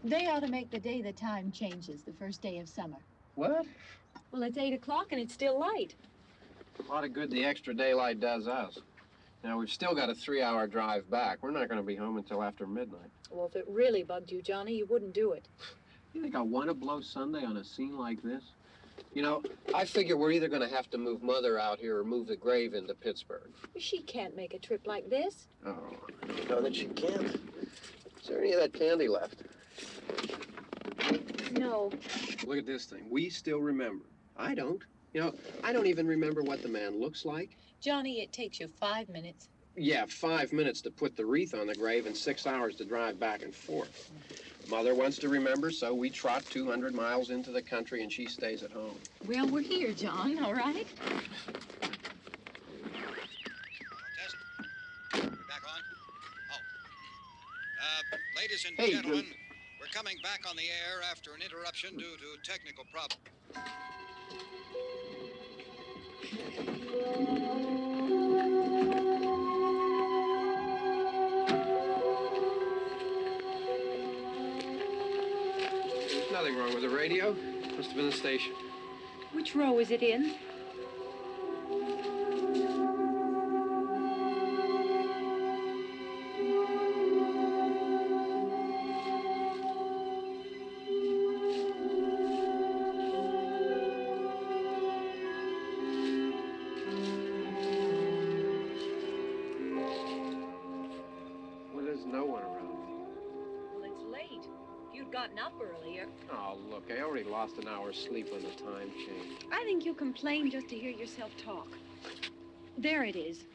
They ought to make the day the time changes, the first day of summer. What? Well, it's 8 o'clock and it's still light. A lot of good the extra daylight does us. Now, we've still got a 3-hour drive back. We're not going to be home until after midnight. Well, if it really bugged you, Johnny, you wouldn't do it. You think I want to blow Sunday on a scene like this? You know, I figure we're either going to have to move Mother out here or move the grave into Pittsburgh. She can't make a trip like this. Oh, I don't know that she can't. Is there any of that candy left? No. Look at this thing. We still remember. I don't. You know, I don't even remember what the man looks like. Johnny, it takes you 5 minutes. Yeah, 5 minutes to put the wreath on the grave and 6 hours to drive back and forth. Mother wants to remember, so we trot 200 miles into the country and she stays at home. Well, we're here, John, all right? Test. We're back on? Oh. Ladies and gentlemen, we're coming back on the air after an interruption due to technical problems. There's nothing wrong with the radio. Must have been the station. Which row is it in? Well, there's no one around. Well, it's late. If you'd gotten up earlier. Oh, look, I already lost an hour's sleep on the time change. I think you complain just to hear yourself talk. There it is.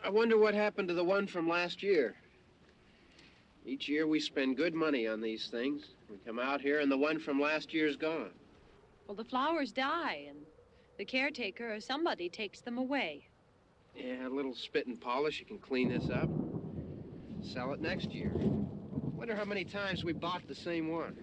I wonder what happened to the one from last year. Each year we spend good money on these things. We come out here and the one from last year's gone. Well, the flowers die, and the caretaker or somebody takes them away. Yeah, a little spit and polish, you can clean this up. Sell it next year. Wonder how many times we bought the same one.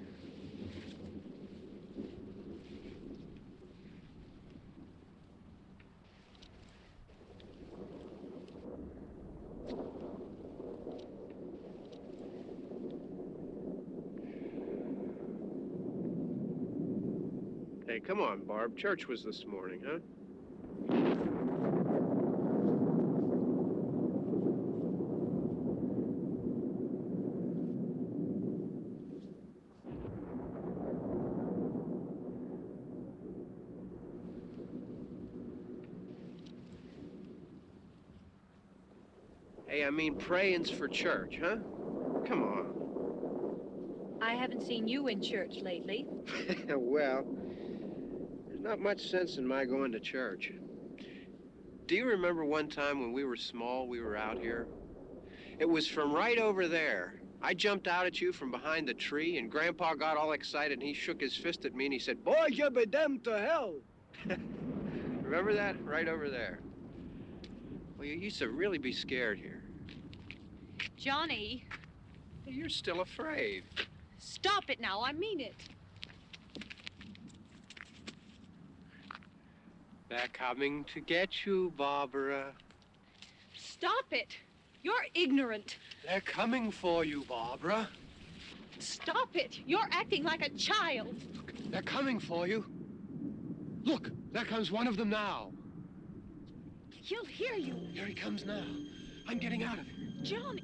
Hey, come on, Barb. Church was this morning, huh? Hey, I mean praying's for church, huh? Come on. I haven't seen you in church lately. Well, there's not much sense in my going to church. Do you remember one time when we were small, we were out here? It was from right over there. I jumped out at you from behind the tree, and Grandpa got all excited, and he shook his fist at me, and he said, "Boy, you be damned to hell." Remember that? Right over there. Well, you used to really be scared here. Johnny, You're still afraid. stop it now. I mean it. They're coming to get you, Barbara. Stop it. You're ignorant. They're coming for you, Barbara. Stop it. You're acting like a child. They're coming for you. Look, there comes one of them now. He'll hear you. Here he comes now. I'm getting out of here. Johnny.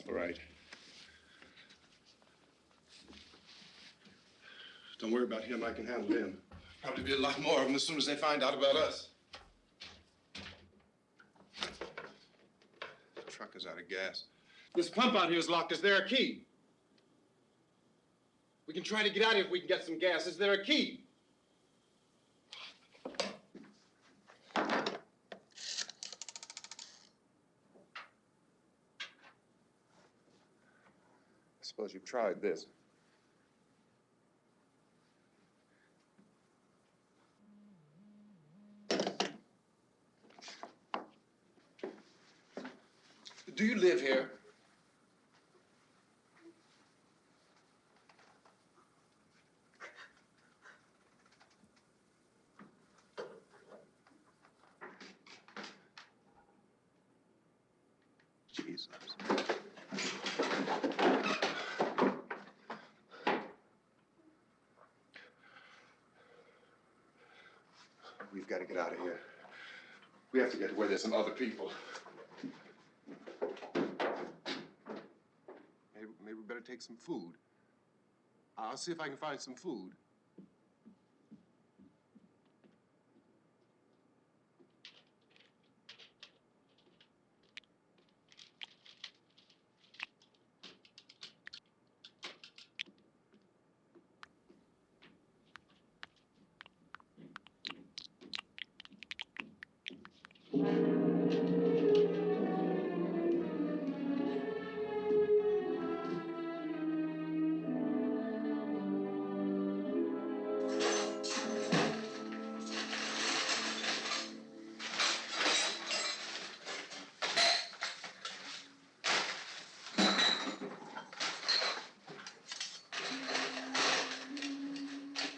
All right. Don't worry about him. I can handle him. Probably be a lot more of them as soon as they find out about us. The truck is out of gas. This pump out here is locked. Is there a key? We can try to get out of here if we can get some gas. Is there a key? I suppose you've tried this. Do you live here? Jesus. We've got to get out of here. We have to get to where there's some other people. Maybe we better take some food. I'll see if I can find some food.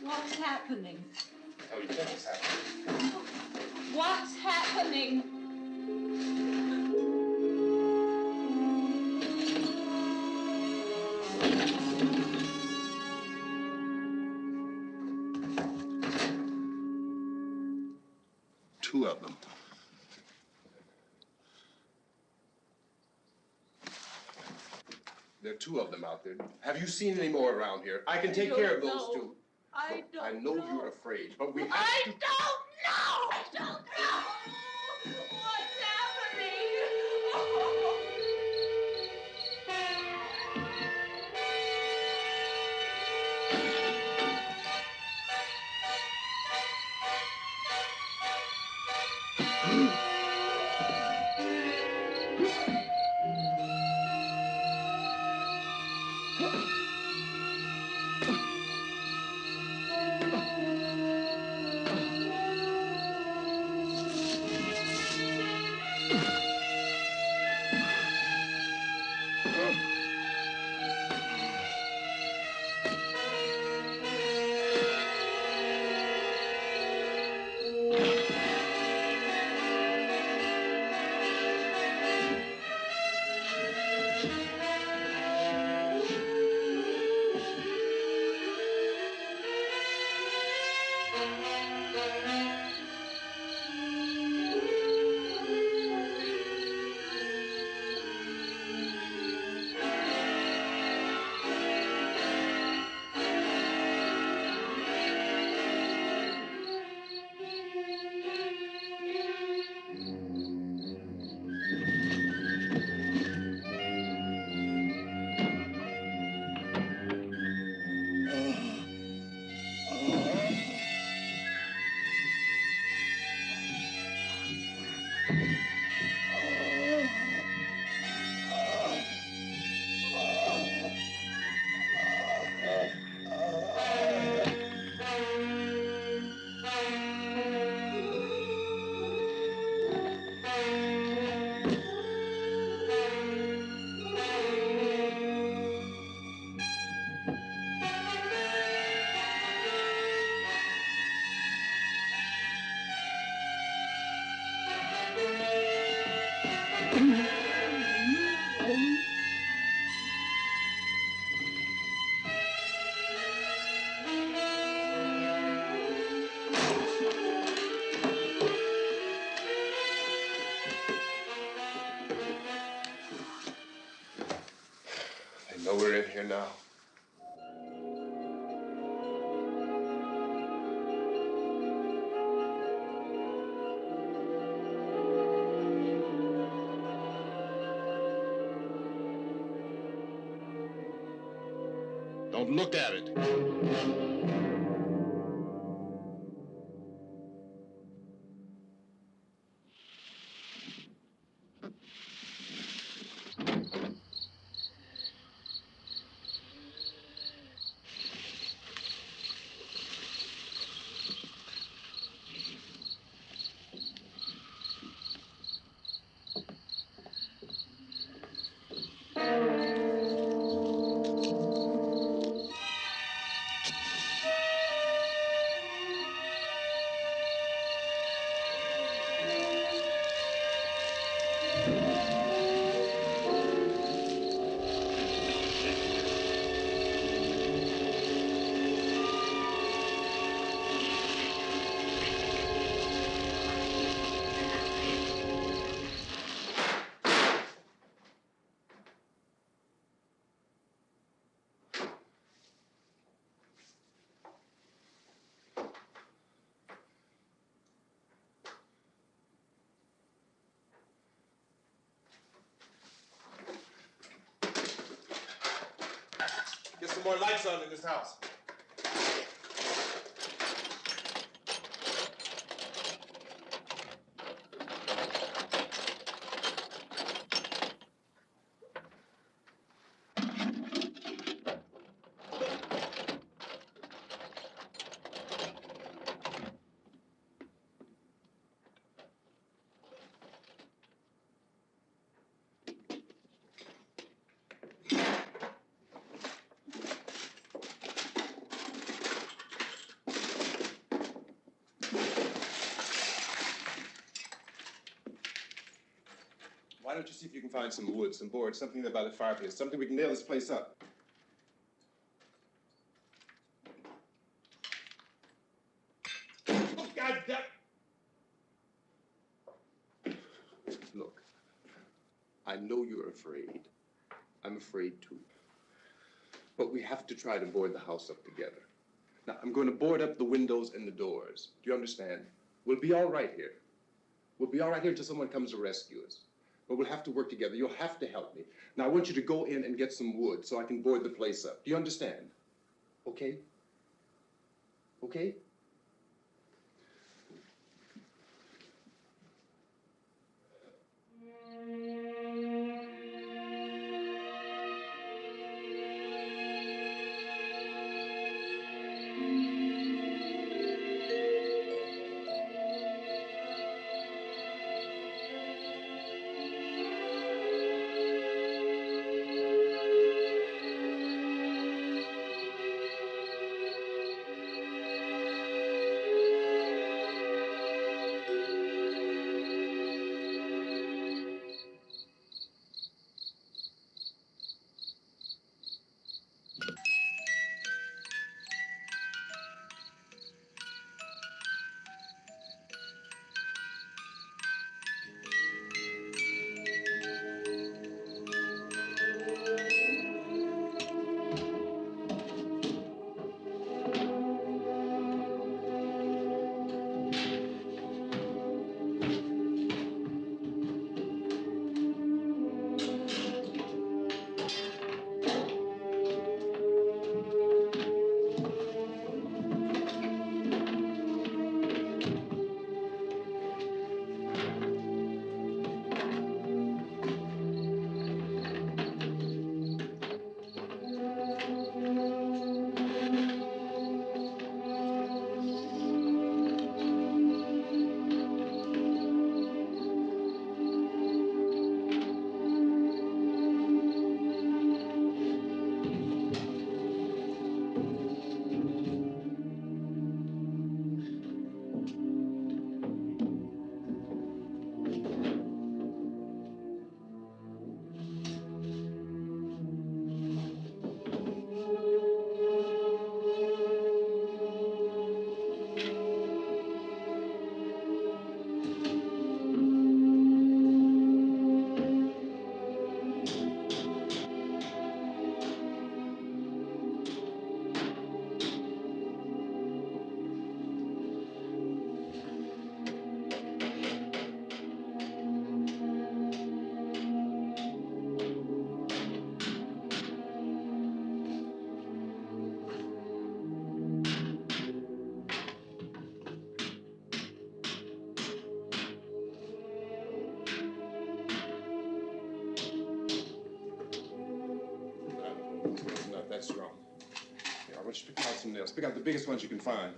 What's happening? Oh, you think it's happening? What's happening? Two of them. There are two of them out there. Have you seen any more around here? I can take care of those two. I don't I know you're afraid, but we have I to... don't know! I don't know! What's happening? we're in here now. Don't look at it. Get some more lights on in this house. Why don't you see if you can find some wood, some board, something there by the fireplace, something we can nail this place up. Oh, God damn! Look, I know you're afraid. I'm afraid too. But we have to try to board the house up together. Now, I'm going to board up the windows and the doors. Do you understand? We'll be all right here. We'll be all right here until someone comes to rescue us. But we'll have to work together. You'll have to help me. Now, I want you to go in and get some wood so I can board the place up. Do you understand? Okay? Okay? some nails. Pick out the biggest ones you can find.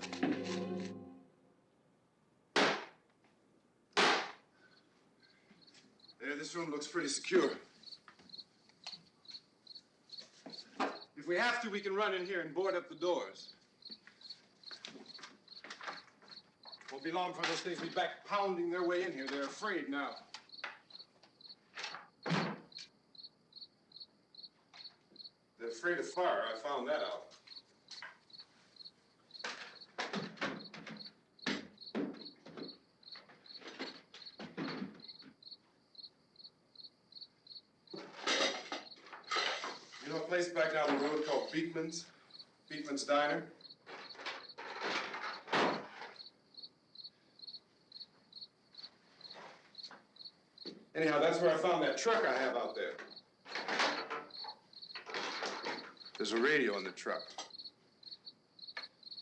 There, this room looks pretty secure. If we have to, we can run in here and board up the doors. Won't be long for those things to be back pounding their way in here. They're afraid now. They're afraid of fire. I found that out. You know a place back down the road called Beekman's? Beekman's Diner? Anyhow, that's where I found that truck I have out there. There's a radio in the truck.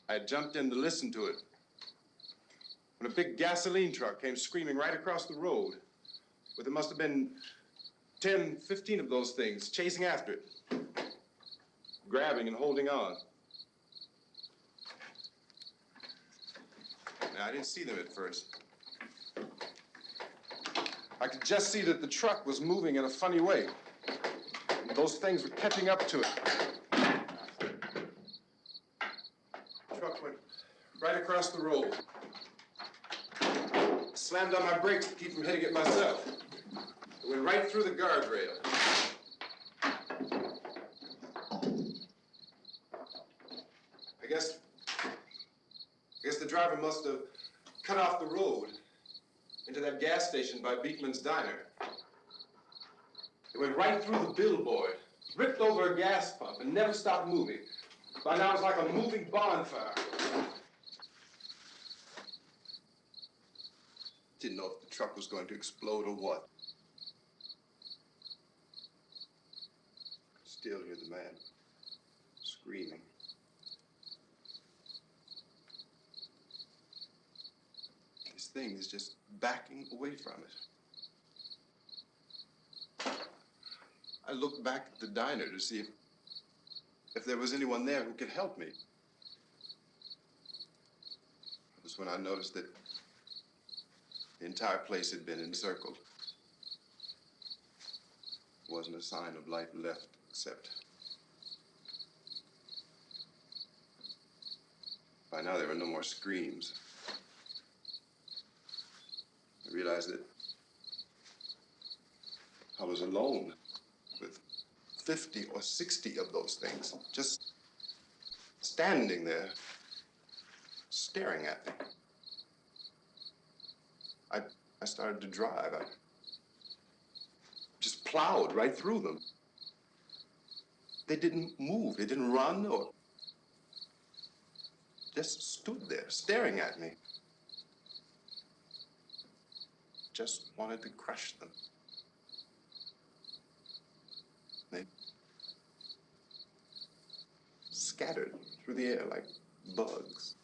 I had jumped in to listen to it when a big gasoline truck came screaming right across the road. But there must have been 10, 15 of those things chasing after it, grabbing and holding on. Now, I didn't see them at first. I could just see that the truck was moving in a funny way. And those things were catching up to it. The truck went right across the road. Slammed on my brakes to keep from hitting it myself. It went right through the guardrail. I guess the driver must have cut off the road into that gas station by Beekman's Diner. It went right through the billboard, ripped over a gas pump, and never stopped moving. By now, it's like a moving bonfire. Didn't know if the truck was going to explode or what. Still hear the man screaming. This thing is just backing away from it. I looked back at the diner to see if there was anyone there who could help me. It was when I noticed that the entire place had been encircled. There wasn't a sign of life left except by now there were no more screams. I realized that I was alone with 50 or 60 of those things, just standing there, staring at me. I started to drive. I just plowed right through them. They didn't move. They didn't run or just stood there, staring at me. Just wanted to crush them. They scattered through the air like bugs.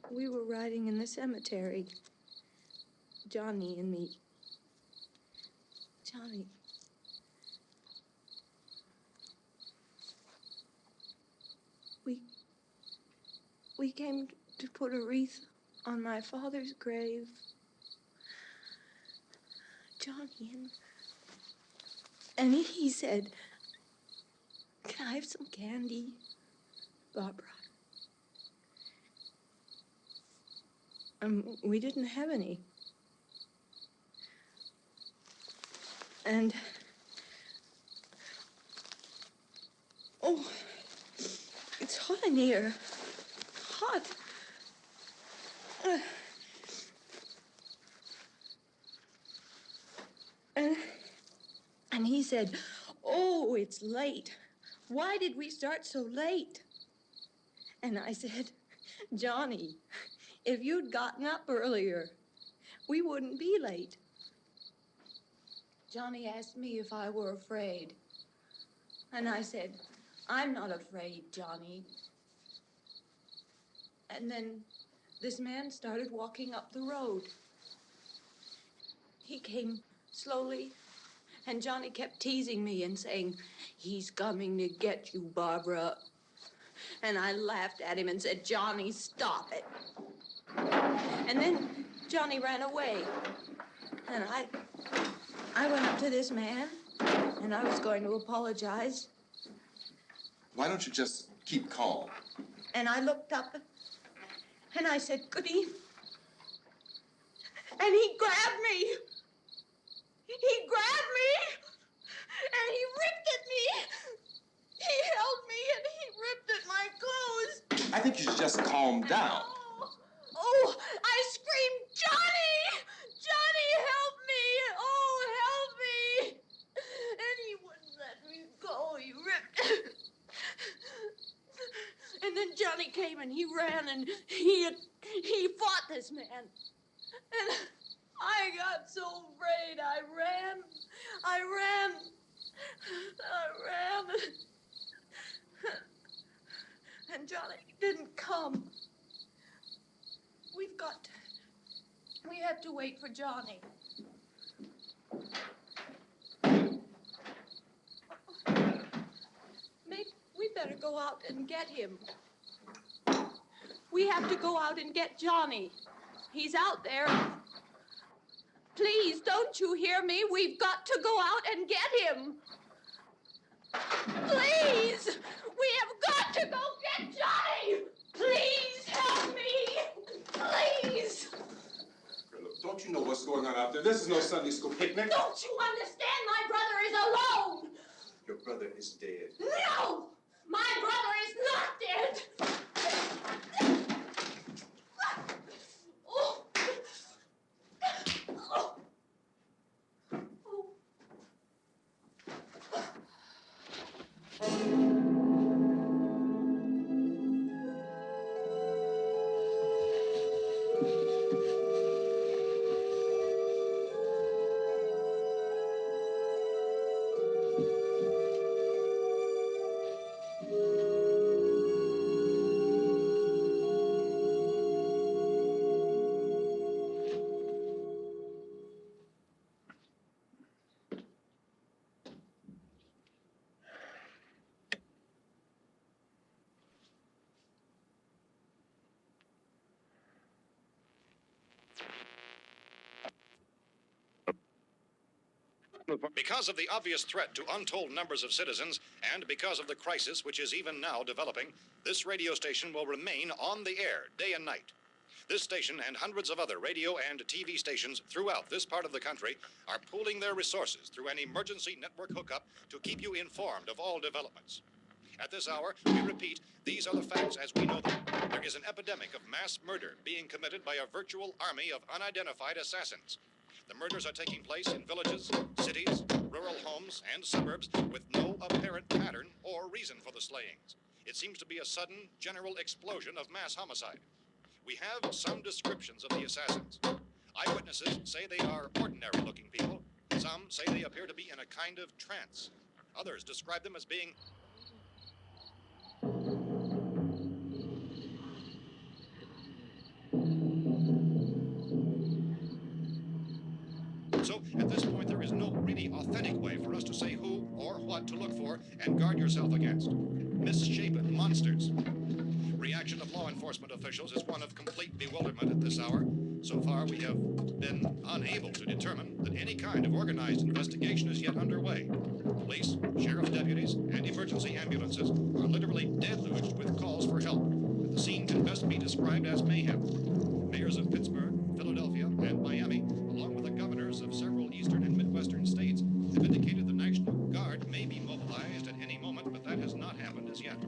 We were riding in the cemetery, Johnny and me. Johnny. We came to put a wreath on my father's grave. Johnny, and he said, "Can I have some candy, Barbara?" We didn't have any. And, oh, it's hot in here. Hot. And he said, "Oh, it's late. Why did we start so late?" And I said, "Johnny, if you'd gotten up earlier, we wouldn't be late." Johnny asked me if I were afraid. And I said, "I'm not afraid, Johnny." And then this man started walking up the road. He came slowly And Johnny kept teasing me and saying, "He's coming to get you, Barbara." And I laughed at him and said, "Johnny, stop it." And then Johnny ran away. And I went up to this man, and I was going to apologize. Why don't you just keep calm? And I looked up, and I said, "Good evening." And he grabbed me. He grabbed me, and he ripped at me. He held me, and he ripped at my clothes. I think you should just calm down. Oh, I screamed, "Johnny! Johnny, help me! Oh, help me!" And he wouldn't let me go. He ripped. And then Johnny came and he ran and he fought this man. And I got so afraid. I ran. And Johnny didn't come. We have to wait for Johnny. We better go out and get him. We have to go out and get Johnny. He's out there. Please, don't you hear me? We've got to go out and get him. Please! We have got to go get Johnny! Please help me! Please! Look, don't you know what's going on out there? This is no Sunday school picnic. Don't you understand? My brother is alone! Your brother is dead. No! My brother is not dead! Oh. Oh. Because of the obvious threat to untold numbers of citizens, and because of the crisis which is even now developing, this radio station will remain on the air day and night. This station and hundreds of other radio and TV stations throughout this part of the country are pooling their resources through an emergency network hookup to keep you informed of all developments. At this hour, we repeat, these are the facts as we know them. There is an epidemic of mass murder being committed by a virtual army of unidentified assassins. The murders are taking place in villages, cities, rural homes, and suburbs with no apparent pattern or reason for the slayings. It seems to be a sudden, general explosion of mass homicide. We have some descriptions of the assassins. Eyewitnesses say they are ordinary-looking people. Some say they appear to be in a kind of trance. Others describe them as being... So, at this point, there is no really authentic way for us to say who or what to look for and guard yourself against. Misshapen monsters. Reaction of law enforcement officials is one of complete bewilderment at this hour. So far, we have been unable to determine that any kind of organized investigation is yet underway. Police, sheriff's deputies, and emergency ambulances are literally deluged with calls for help. The scene can best be described as mayhem. Mayors of Pittsburgh, Philadelphia, and Miami, along with the governors of several eastern and midwestern states, have indicated the National Guard may be mobilized at any moment, but that has not happened as yet.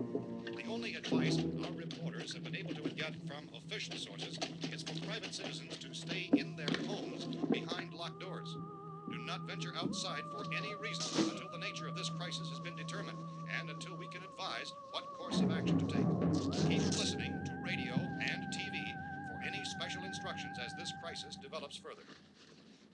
The only advice our reporters have been able to get from official sources is for private citizens to stay in their homes behind locked doors. Do not venture outside for any reason until the nature of this crisis has been determined and until we can advise what course of action to take. Keep listening to radio and TV for any special instructions as this crisis develops further.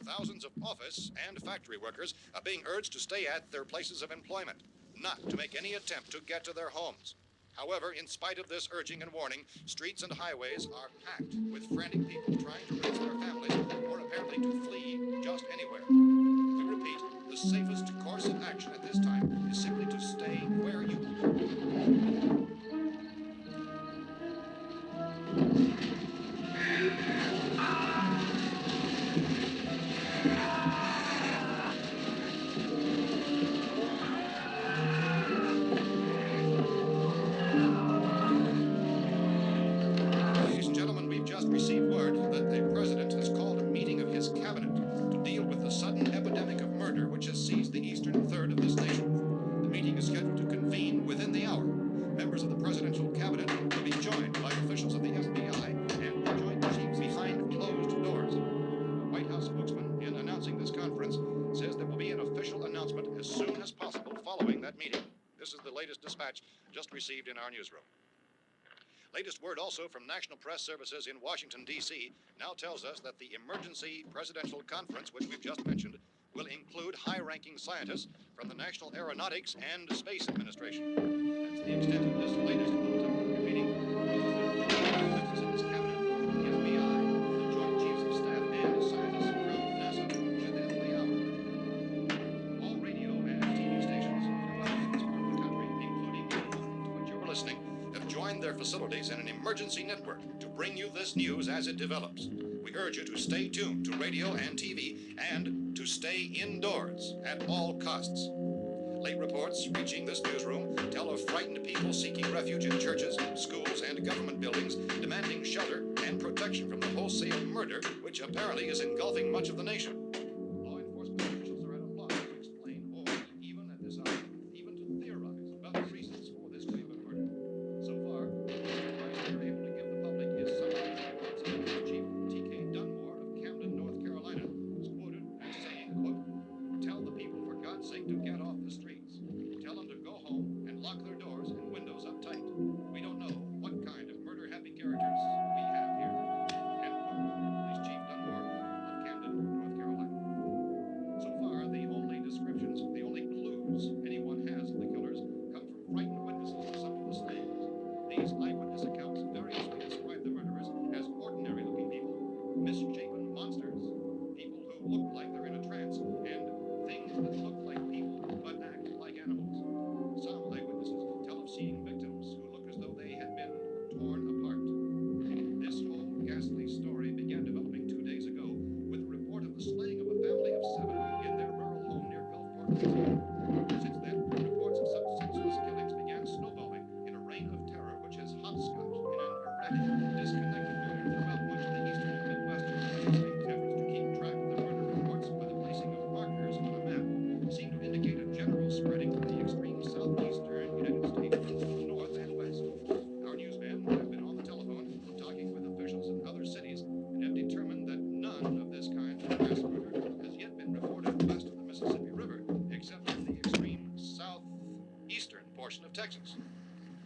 Thousands of office and factory workers are being urged to stay at their places of employment, not to make any attempt to get to their homes. However, in spite of this urging and warning, streets and highways are packed with frantic people trying to reach their families or apparently to flee just anywhere. We repeat, the safest president has called a meeting of his cabinet to deal with the sudden epidemic of murder which has seized the eastern third of this nation. The meeting is scheduled to convene within the hour. Members of the presidential cabinet will be joined by officials of the FBI and joint chiefs behind closed doors. The White House spokesman, in announcing this conference, says there will be an official announcement as soon as possible following that meeting. This is the latest dispatch just received in our newsroom. Latest word also from National Press Services in Washington, D.C. now tells us that the emergency presidential conference, which we've just mentioned, will include high-ranking scientists from the National Aeronautics and Space Administration. That's the extent of this latest bulletin. Meeting members of his cabinet, the FBI, the Joint Chiefs of Staff, and scientists from NASA within the hour. All radio and TV stations from this part of the country, including the one to which you're listening, have joined their facilities in an emergency network to bring you this news as it develops. We urge you to stay tuned to radio and TV and to stay indoors at all costs. Late reports reaching this newsroom tell of frightened people seeking refuge in churches, schools, and government buildings, demanding shelter and protection from the wholesale murder which apparently is engulfing much of the nation. Law enforcement officials are at a loss to explain or, even at this hour, even to theorize about the reasons for this wave of murder. So far, the advice we're able to give the public is summary reports of Police Chief T.K. Dunmore of Camden, North Carolina, who's quoted as saying, quote, "Tell the people for God's sake to get off the streets. Tell them to go home and lock their doors and windows up tight. We don't know what kind of murder-happy characters we have here." End quote. Police Chief Dunmore of Camden, North Carolina. So far, the only descriptions, the only clues anyone has of the killers come from frightened witnesses of some of the slayings. These eyewitness accounts variously describe the murderers as ordinary-looking people, misshapen monsters, people who look like they're in a trance, and things that look like people but act like animals. Some eyewitnesses tell of seeing victims who look as though they had been torn apart. This whole ghastly story began developing 2 days ago with the report of the slaying of a family of 7 in their rural home near Gulfport, Louisiana. Since then, reports of such senseless killings began snowballing in a reign of terror which has hopscotched in an erratic, disconnected manner throughout much of the eastern and midwestern United States. Efforts to keep track of the murder reports by the placing of markers on a map seem to indicate a general spreading to the extreme southeastern United States from the north and west. Our newsmen have been on the telephone talking with officials in other cities and have determined that none of this kind of mass murder has yet been reported west of the Mississippi River, except in the extreme southeastern portion of Texas.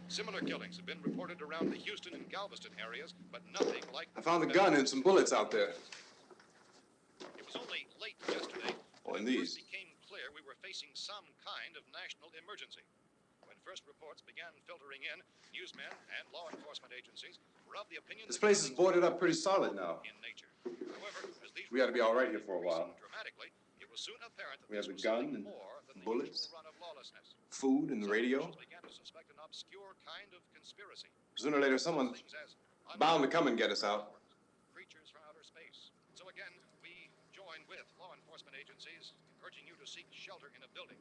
Similar killings have been reported around the Houston and Galveston areas, but nothing like... I found a gun and some bullets out there. It was only late yesterday Oh, and when it first these. became clear we were facing some kind of national emergency. When first reports began filtering in, newsmen and law enforcement agencies were of the opinion This that place is things boarded were up pretty solid now. in nature. However, as these We ought to be all right here for a reports while. increased dramatically, it was soon apparent that We have this the was gun something and more than the bullets, usual run of lawlessness. food and the Some radio. officials began to suspect an obscure kind of conspiracy. Sooner or later, someone's Things as bound to come and get us out. creatures from outer space. So again, we join with law enforcement agencies, urging you to seek shelter in a building.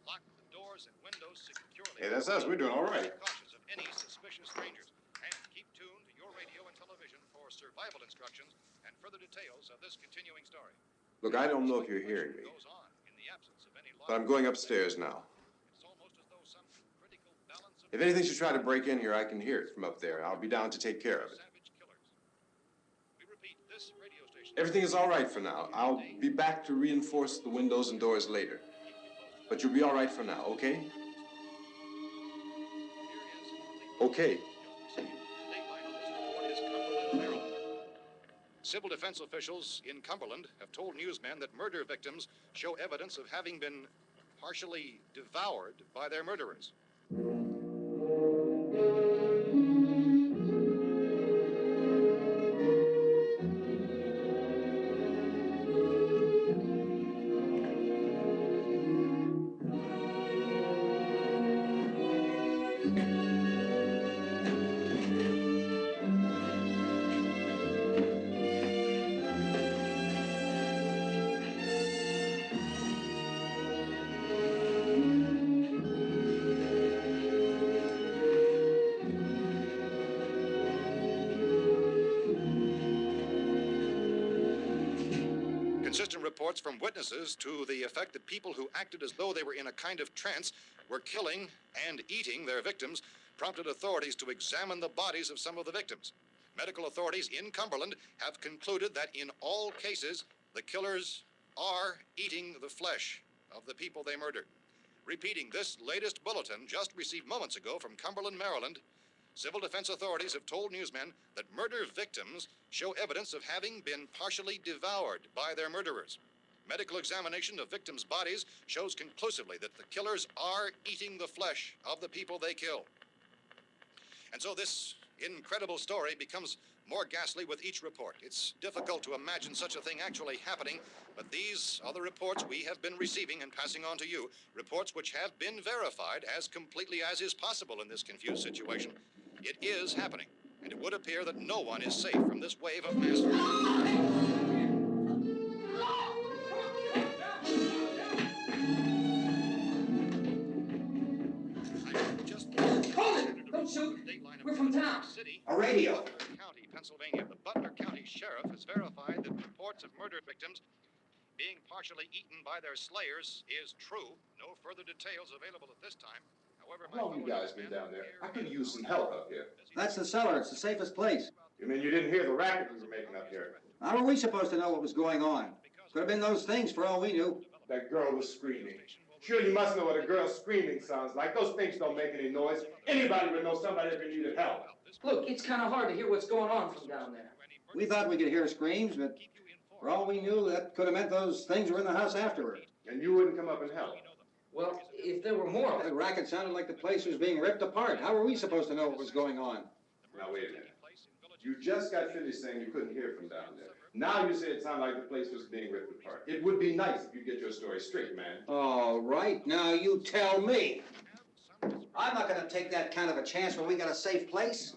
Lock the doors and windows securely. Hey, that's us. We're doing all right. Be cautious of any suspicious strangers, and keep tuned to your radio and television for survival instructions and further details of this continuing story. Look, I don't know if you're hearing me, Goes on in the absence of any law. but I'm going upstairs now. It's almost as though some critical balance of If anything should try to break in here, I can hear it from up there. I'll be down to take care of it. savage killers. We repeat, this radio station. Everything is all right for now. I'll be back to reinforce the windows and doors later. But you'll be all right for now, okay? Okay. Civil defense officials in Cumberland have told newsmen that murder victims show evidence of having been partially devoured by their murderers. Consistent reports from witnesses to the effect that people who acted as though they were in a kind of trance were killing and eating their victims prompted authorities to examine the bodies of some of the victims. Medical authorities in Cumberland have concluded that in all cases, the killers are eating the flesh of the people they murdered. Repeating this latest bulletin just received moments ago from Cumberland, Maryland, civil defense authorities have told newsmen that murder victims show evidence of having been partially devoured by their murderers. Medical examination of victims' bodies shows conclusively that the killers are eating the flesh of the people they kill. And so this incredible story becomes more ghastly with each report. It's difficult to imagine such a thing actually happening, but these are the reports we have been receiving and passing on to you, reports which have been verified as completely as is possible in this confused situation. It is happening, and it would appear that no one is safe from this wave of mass murder. Don't shoot. We're from town. A radio. County, Pennsylvania. The Butler County Sheriff has verified that reports of murder victims being partially eaten by their slayers is true. No further details available at this time. However, How long you guys been down there? I could use some help up here. That's the cellar. It's the safest place. You mean you didn't hear the racket we were making up here? How were we supposed to know what was going on? Could have been those things for all we knew. That girl was screaming. Sure, you must know what a girl screaming sounds like. Those things don't make any noise. Anybody would know somebody if they needed help. Look, it's kind of hard to hear what's going on from down there. We thought we could hear screams, but for all we knew, that could have meant those things were in the house afterward. And you wouldn't come up and help. Well, if there were more... The racket sounded like the place was being ripped apart. How were we supposed to know what was going on? Now, wait a minute. You just got finished saying you couldn't hear from down there. Now you say it sounded like the place was being ripped apart. It would be nice if you get your story straight, man. All right, now you tell me. I'm not going to take that kind of a chance when we got a safe place.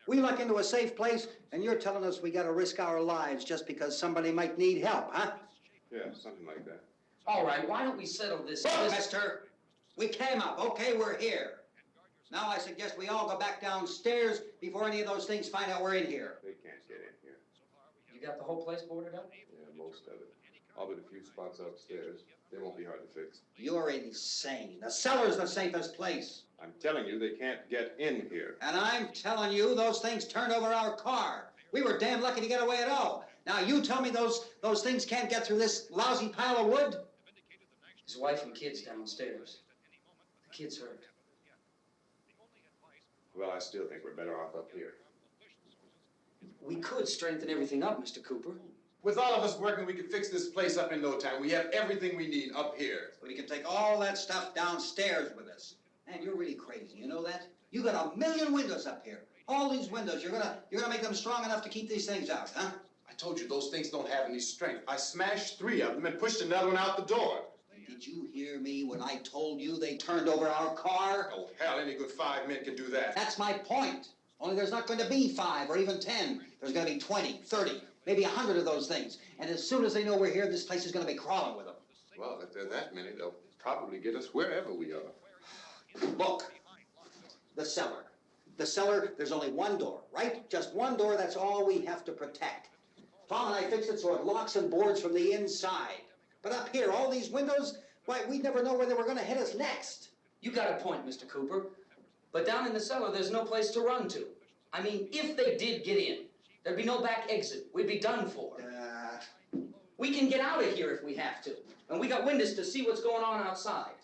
We luck into a safe place, and you're telling us we got to risk our lives just because somebody might need help, huh? Yeah, something like that. All right, why don't we settle this... Look, mister, we came up. Okay, we're here. Now I suggest we all go back downstairs before any of those things find out we're in here. They can't get in here. You got the whole place boarded up? Yeah, most of it. All but a few spots upstairs. They won't be hard to fix. You're insane. The cellar's the safest place. I'm telling you, they can't get in here. And I'm telling you, those things turned over our car. We were damn lucky to get away at all. Now you tell me those things can't get through this lousy pile of wood? His wife and kids downstairs. The kid's hurt. Well, I still think we're better off up here. We could strengthen everything up, Mr. Cooper. With all of us working, we could fix this place up in no time. We have everything we need up here. We can take all that stuff downstairs with us. Man, you're really crazy, you know that? You got 1 million windows up here. All these windows, you're gonna make them strong enough to keep these things out, huh? I told you those things don't have any strength. I smashed 3 of them and pushed another one out the door. Did you hear me when I told you they turned over our car? Oh, hell, any good 5 men can do that. That's my point. Only there's not going to be 5 or even 10. There's going to be 20, 30, maybe 100 of those things. And as soon as they know we're here, this place is going to be crawling with them. Well, if there are that many, they'll probably get us wherever we are. Look, the cellar. The cellar, there's only one door, right? Just one door, that's all we have to protect. Tom and I fixed it so it locks and boards from the inside. But up here, all these windows, why, we'd never know where they were going to hit us next. You got a point, Mr. Cooper. But down in the cellar, there's no place to run to. I mean, if they did get in, there'd be no back exit. We'd be done for. We can get out of here if we have to. And we got windows to see what's going on outside.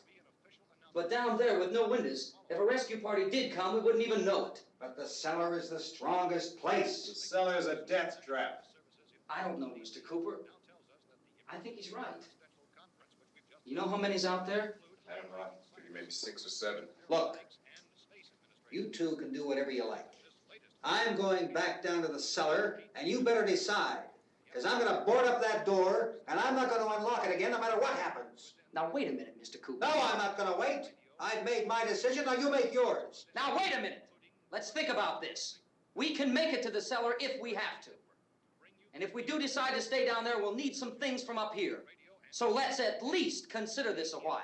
But down there with no windows, if a rescue party did come, we wouldn't even know it. But the cellar is the strongest place. The cellar is a death trap. I don't know, Mr. Cooper. I think he's right. You know how many's out there? I don't know. Maybe 6 or 7. Look, you two can do whatever you like. I'm going back down to the cellar, and you better decide. Because I'm going to board up that door, and I'm not going to unlock it again no matter what happens. Now, wait a minute, Mr. Cooper. No, I'm not going to wait. I've made my decision, now you make yours. Now, wait a minute. Let's think about this. We can make it to the cellar if we have to. And if we do decide to stay down there, we'll need some things from up here. So let's at least consider this a while.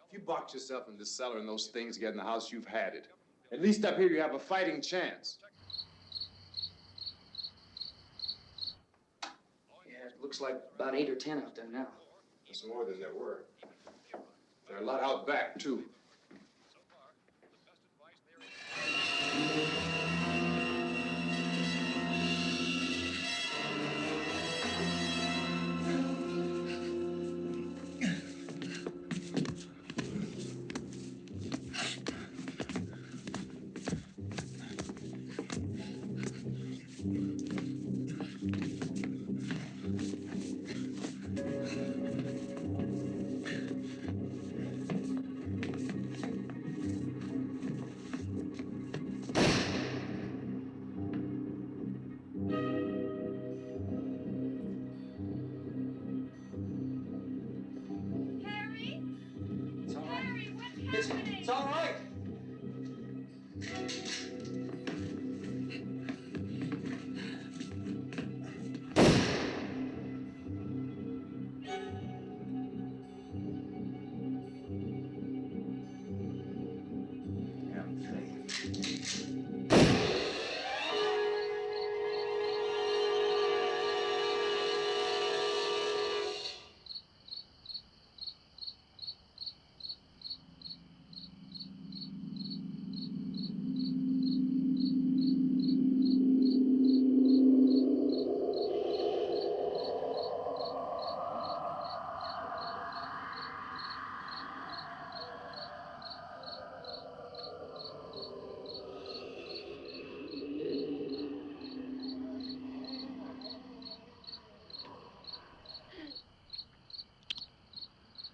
If you box yourself in this cellar and those things get in the house, you've had it. At least up here you have a fighting chance. Looks like about 8 or 10 out there now. It's more than there were. There are a lot out back, too. It's all right. It's all right.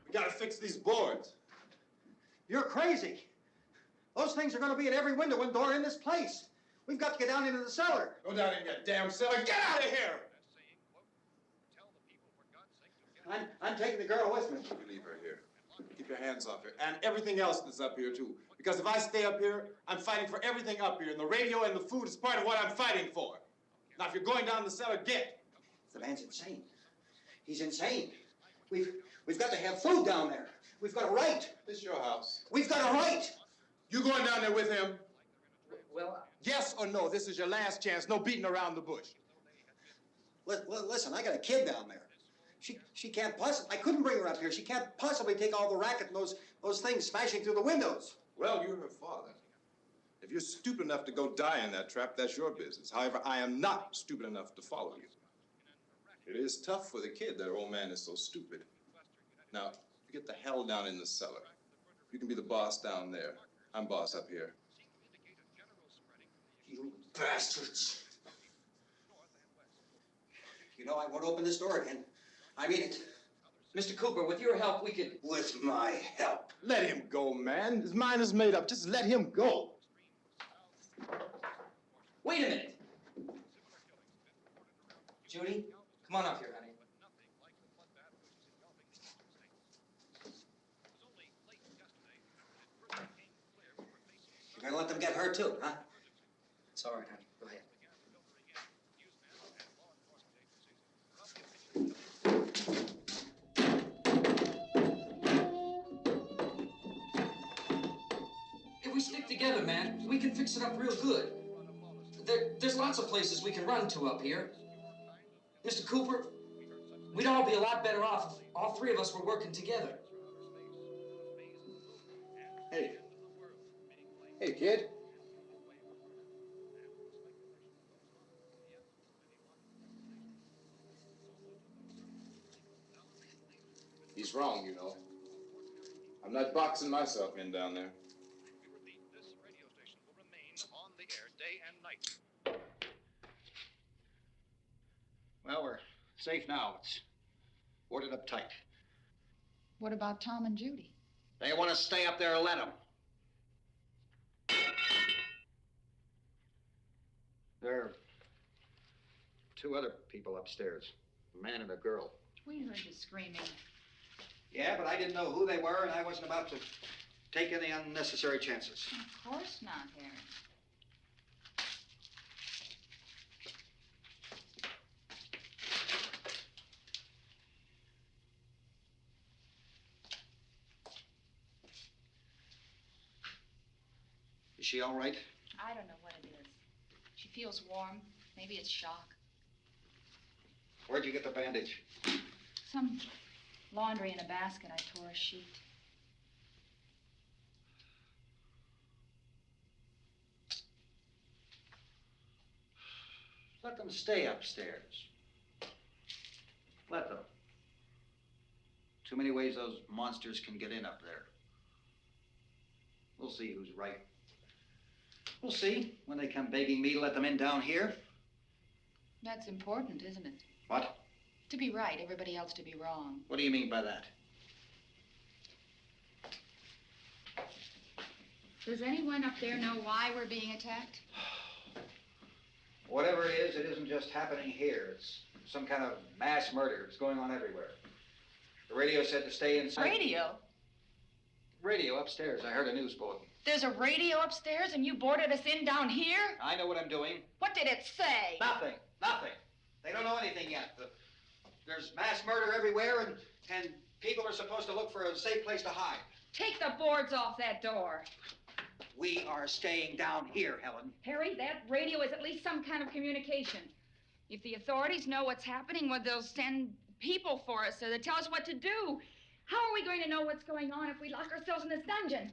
We gotta fix these boards. You're crazy. Those things are going to be at every window and door in this place. We've got to get down into the cellar. Go down in your damn cellar. Get out of here! I'm taking the girl with me. You leave her here. Keep your hands off her. And everything else that's up here, too. Because if I stay up here, I'm fighting for everything up here. And the radio and the food is part of what I'm fighting for. Now, if you're going down the cellar, get. The man's insane. He's insane. We've got to have food down there. We've got a right. This is your house. We've got a right. You going down there with him? Well, Yes or no? This is your last chance. No beating around the bush. Listen, I got a kid down there. She can't possibly. I couldn't bring her up here. She can't possibly take all the racket and those things smashing through the windows. Well, you're her father. If you're stupid enough to go die in that trap, that's your business. However, I am not stupid enough to follow you. It is tough for the kid that old man is so stupid. Now, you get the hell down in the cellar. You can be the boss down there. I'm boss up here. You bastards. You know, I won't open this door again. I mean it. Mr. Cooper, with your help, we could... With my help. Let him go, man. His mind is made up. Just let him go. Wait a minute. Judy, come on up here, honey. You're gonna let them get hurt too, huh? It's all right, honey. Go ahead. If we stick together, man, we can fix it up real good. There's lots of places we can run to up here. Mr. Cooper, we'd all be a lot better off if all three of us were working together. Hey. Hey, kid. He's wrong, you know. I'm not boxing myself in down there. This radio station will remain on the air day and night. Well, we're safe now. It's boarded up tight. What about Tom and Judy? They want to stay up there, let them. There are two other people upstairs, a man and a girl. We heard you screaming. Yeah, but I didn't know who they were, and I wasn't about to take any unnecessary chances. Of course not, Harry. Is she all right? I don't know what it is. She feels warm. Maybe it's shock. Where'd you get the bandage? Some laundry in a basket. I tore a sheet. Let them stay upstairs. Let them. Too many ways those monsters can get in up there. We'll see who's right. We'll see when they come begging me to let them in down here. That's important, isn't it? What? To be right, everybody else to be wrong. What do you mean by that? Does anyone up there know why we're being attacked? Whatever it isn't just happening here. It's some kind of mass murder. It's going on everywhere. The radio said to stay inside. Radio? Radio upstairs. I heard a news bulletin. There's a radio upstairs and you boarded us in down here? I know what I'm doing. What did it say? Nothing. Nothing. They don't know anything yet. There's mass murder everywhere, and people are supposed to look for a safe place to hide. Take the boards off that door. We are staying down here, Helen. Harry, that radio is at least some kind of communication. If the authorities know what's happening, well, they'll send people for us so they tell us what to do. How are we going to know what's going on if we lock ourselves in this dungeon?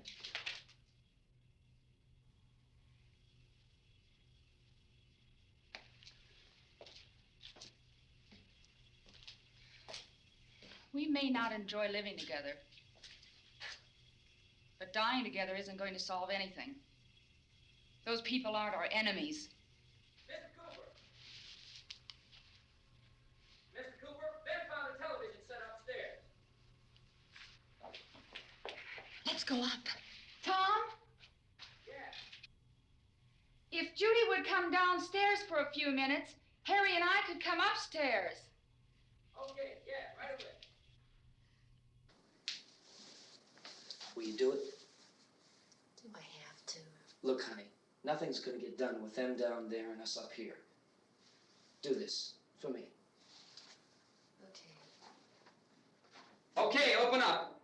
We may not enjoy living together, but dying together isn't going to solve anything. Those people aren't our enemies. Mr. Cooper! Mr. Cooper, Ben found a television set upstairs. Let's go up. Tom? Yeah. If Judy would come downstairs for a few minutes, Harry and I could come upstairs. Okay, yeah, right away. Will you do it? Do I have to? Look, honey, nothing's gonna get done with them down there and us up here. Do this for me. Okay. Okay, open up.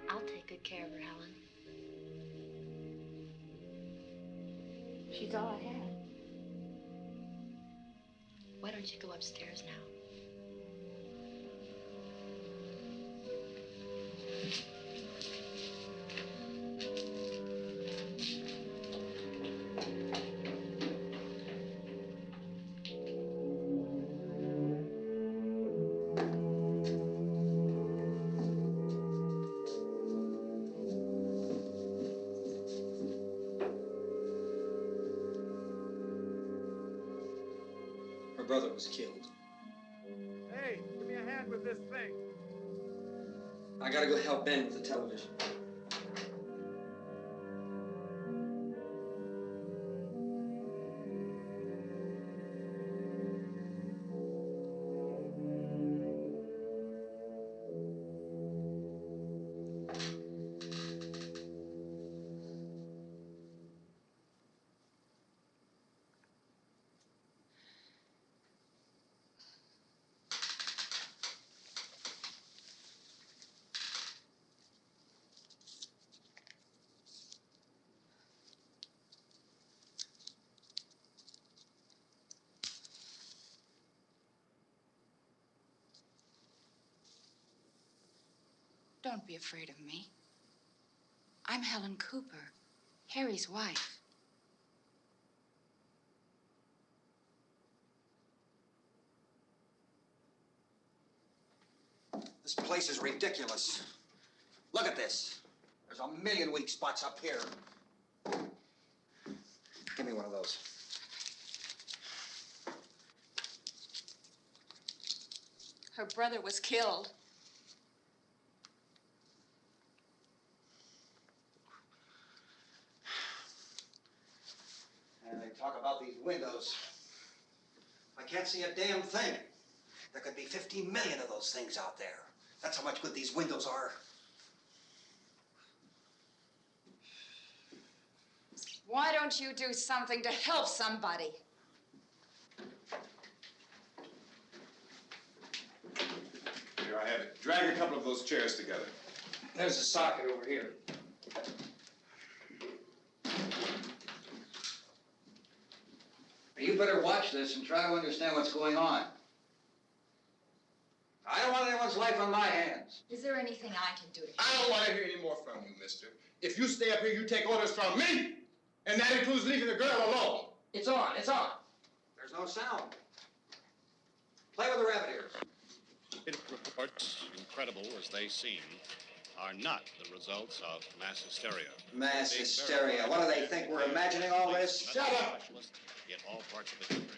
I'll take good care of her, Helen. She's all I have. Why don't you go upstairs now? Her brother was killed. Hey, give me a hand with this thing. I gotta go help Ben with the television. Don't be afraid of me. I'm Helen Cooper, Harry's wife. This place is ridiculous. Look at this. There's a million weak spots up here. Give me one of those. Her brother was killed. And they talk about these windows. I can't see a damn thing. There could be 15 million of those things out there. That's how much good these windows are. Why don't you do something to help somebody? Here, I have it. Drag a couple of those chairs together. There's a socket over here. You better watch this and try to understand what's going on. I don't want anyone's life on my hands. Is there anything I can do to I don't want to hear any more from you, mister. If you stay up here, you take orders from me. And that includes leaving the girl alone. It's on, it's on. There's no sound. Play with the rabbit ears. Reports, incredible as they seem, are not the results of mass hysteria. Mass hysteria. What do they think? We're imagining all this? Shut up! In all parts of the country.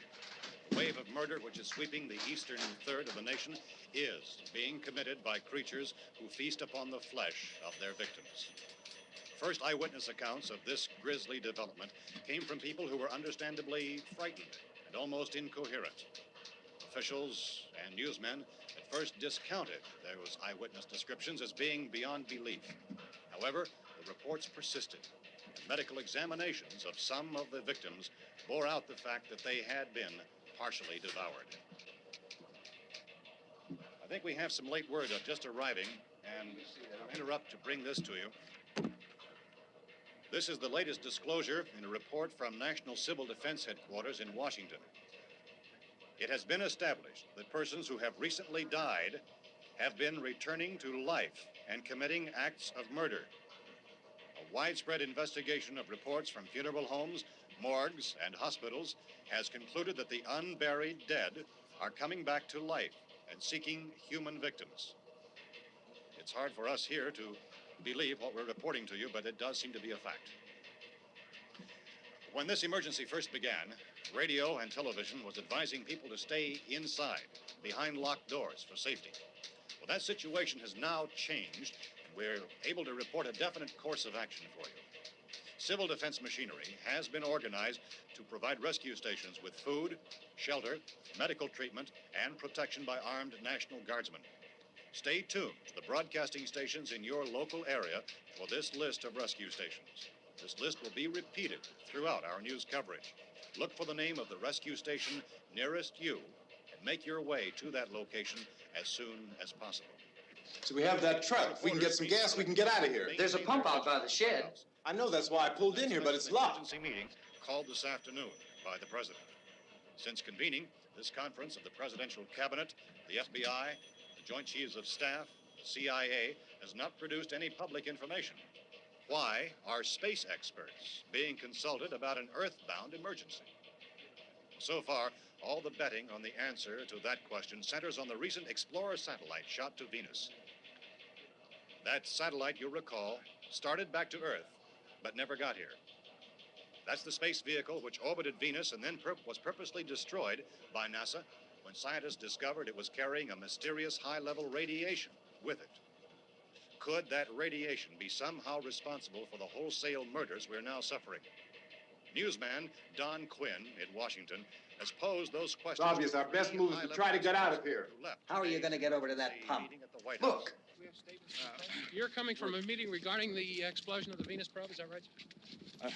The wave of murder which is sweeping the eastern third of the nation is being committed by creatures who feast upon the flesh of their victims. First eyewitness accounts of this grisly development came from people who were understandably frightened and almost incoherent. Officials and newsmen at first discounted those eyewitness descriptions as being beyond belief. However, the reports persisted. Medical examinations of some of the victims bore out the fact that they had been partially devoured. I think we have some late word just arriving, and I'll interrupt to bring this to you. This is the latest disclosure in a report from National Civil Defense Headquarters in Washington. It has been established that persons who have recently died have been returning to life and committing acts of murder. A widespread investigation of reports from funeral homes, morgues, and hospitals has concluded that the unburied dead are coming back to life and seeking human victims. It's hard for us here to believe what we're reporting to you, but it does seem to be a fact. When this emergency first began, radio and television was advising people to stay inside, behind locked doors for safety. Well, that situation has now changed. We're able to report a definite course of action for you. Civil defense machinery has been organized to provide rescue stations with food, shelter, medical treatment, and protection by armed National Guardsmen. Stay tuned to the broadcasting stations in your local area for this list of rescue stations. This list will be repeated throughout our news coverage. Look for the name of the rescue station nearest you and make your way to that location as soon as possible. So we have that truck. If we can get some gas, we can get out of here. There's a pump out by the shed. I know, that's why I pulled in here, but it's locked. Emergency meeting called this afternoon by the president. Since convening this conference of the presidential cabinet, the FBI, the Joint Chiefs of Staff, the CIA has not produced any public information. Why are space experts being consulted about an earthbound emergency? So far, all the betting on the answer to that question centers on the recent Explorer satellite shot to Venus. That satellite, you'll recall, started back to Earth, but never got here. That's the space vehicle which orbited Venus and then was purposely destroyed by NASA when scientists discovered it was carrying a mysterious high-level radiation with it. Could that radiation be somehow responsible for the wholesale murders we're now suffering? Newsman Don Quinn in Washington has posed those questions. It's obvious our best move is to try to get out of here. How are you going to get over to that pump? Look! You're coming from a meeting regarding the explosion of the Venus probe, is that right?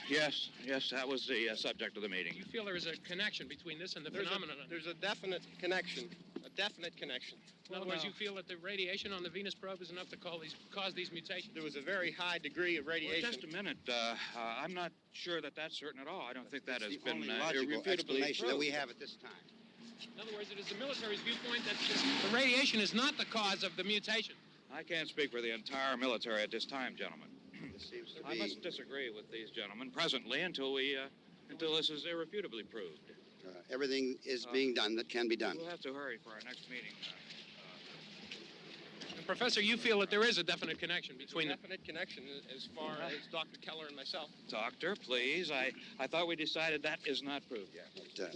Yes, that was the subject of the meeting. You feel there is a connection between this and the phenomenon? There's a definite connection. In other words, you feel that the radiation on the Venus probe is enough to cause these mutations? There was a very high degree of radiation. Well, just a minute. I'm not sure that that's certain at all. I don't think that has been logical explanation that we have at this time. In other words, it is the military's viewpoint that the radiation is not the cause of the mutation. I can't speak for the entire military at this time, gentlemen. This seems to I must disagree with these gentlemen presently until this is irrefutably proved. everything is being done that can be done. We'll have to hurry for our next meeting. Professor, you feel that there is a definite connection between them? Definite connection as far as Dr. Keller and myself. Doctor, please. I thought we decided that is not proved yet. But,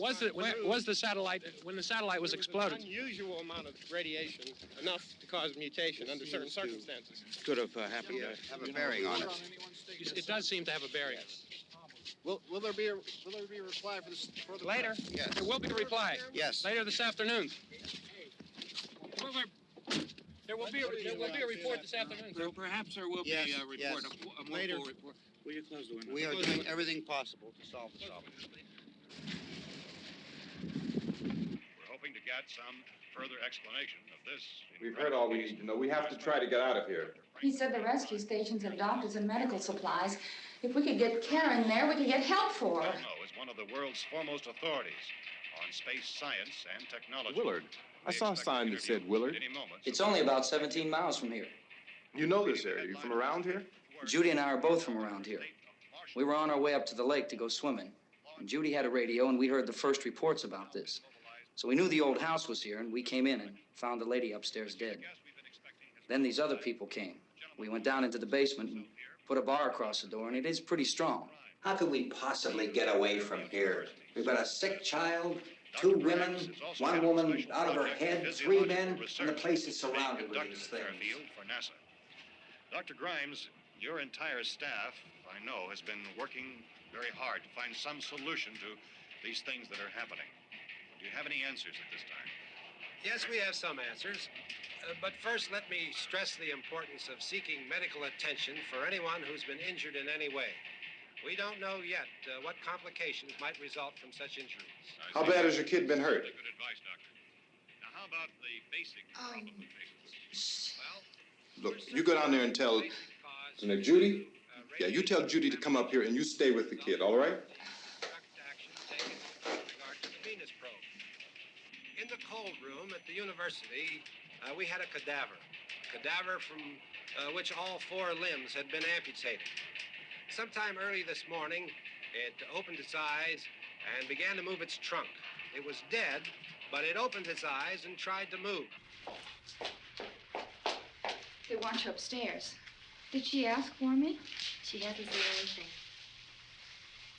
Was the satellite, when the satellite was exploded? An unusual amount of radiation, enough to cause mutation under certain circumstances. Could have happened. have a bearing on it. It does seem to have a bearing. Will there be a reply for the Later? Yes. There will be a reply. Yes. Later this afternoon. There will be a report this afternoon. Perhaps there will be a report, a more full report. Will you close the window? We are doing everything possible to solve the problem. We're hoping to get some further explanation of this. We've heard all we need to know. We have to try to get out of here. He said the rescue stations have doctors and medical supplies. If we could get care in there, we could get help for her. Elmo is one of the world's foremost authorities on space science and technology. Willard. I saw a sign that said Willard. It's only about 17 miles from here. You know this area. You from around here? Judy and I are both from around here. We were on our way up to the lake to go swimming. And Judy had a radio, and we heard the first reports about this. So we knew the old house was here, and we came in and found the lady upstairs dead. Then these other people came. We went down into the basement and put a bar across the door, and it is pretty strong. How could we possibly get away from here? We've got a sick child, 2 women, 1 woman out of her head, 3 men, and the place is surrounded with these things. For NASA. Dr. Grimes, your entire staff, I know, has been working very hard to find some solution to these things that are happening. Do you have any answers at this time? Yes, we have some answers. But first, let me stress the importance of seeking medical attention for anyone who's been injured in any way. We don't know yet what complications might result from such injuries. How bad has your kid been hurt? Good advice, Doctor. Now, how about the basic problem of patients? Look, you go down there and tell Judy? Yeah, you tell Judy to come up here and you stay with the kid, all right? In the cold room at the university, we had a cadaver from which all 4 limbs had been amputated. Sometime early this morning, it opened its eyes and began to move its trunk. It was dead, but it opened its eyes and tried to move. They want you upstairs. Did she ask for me? She hasn't said anything.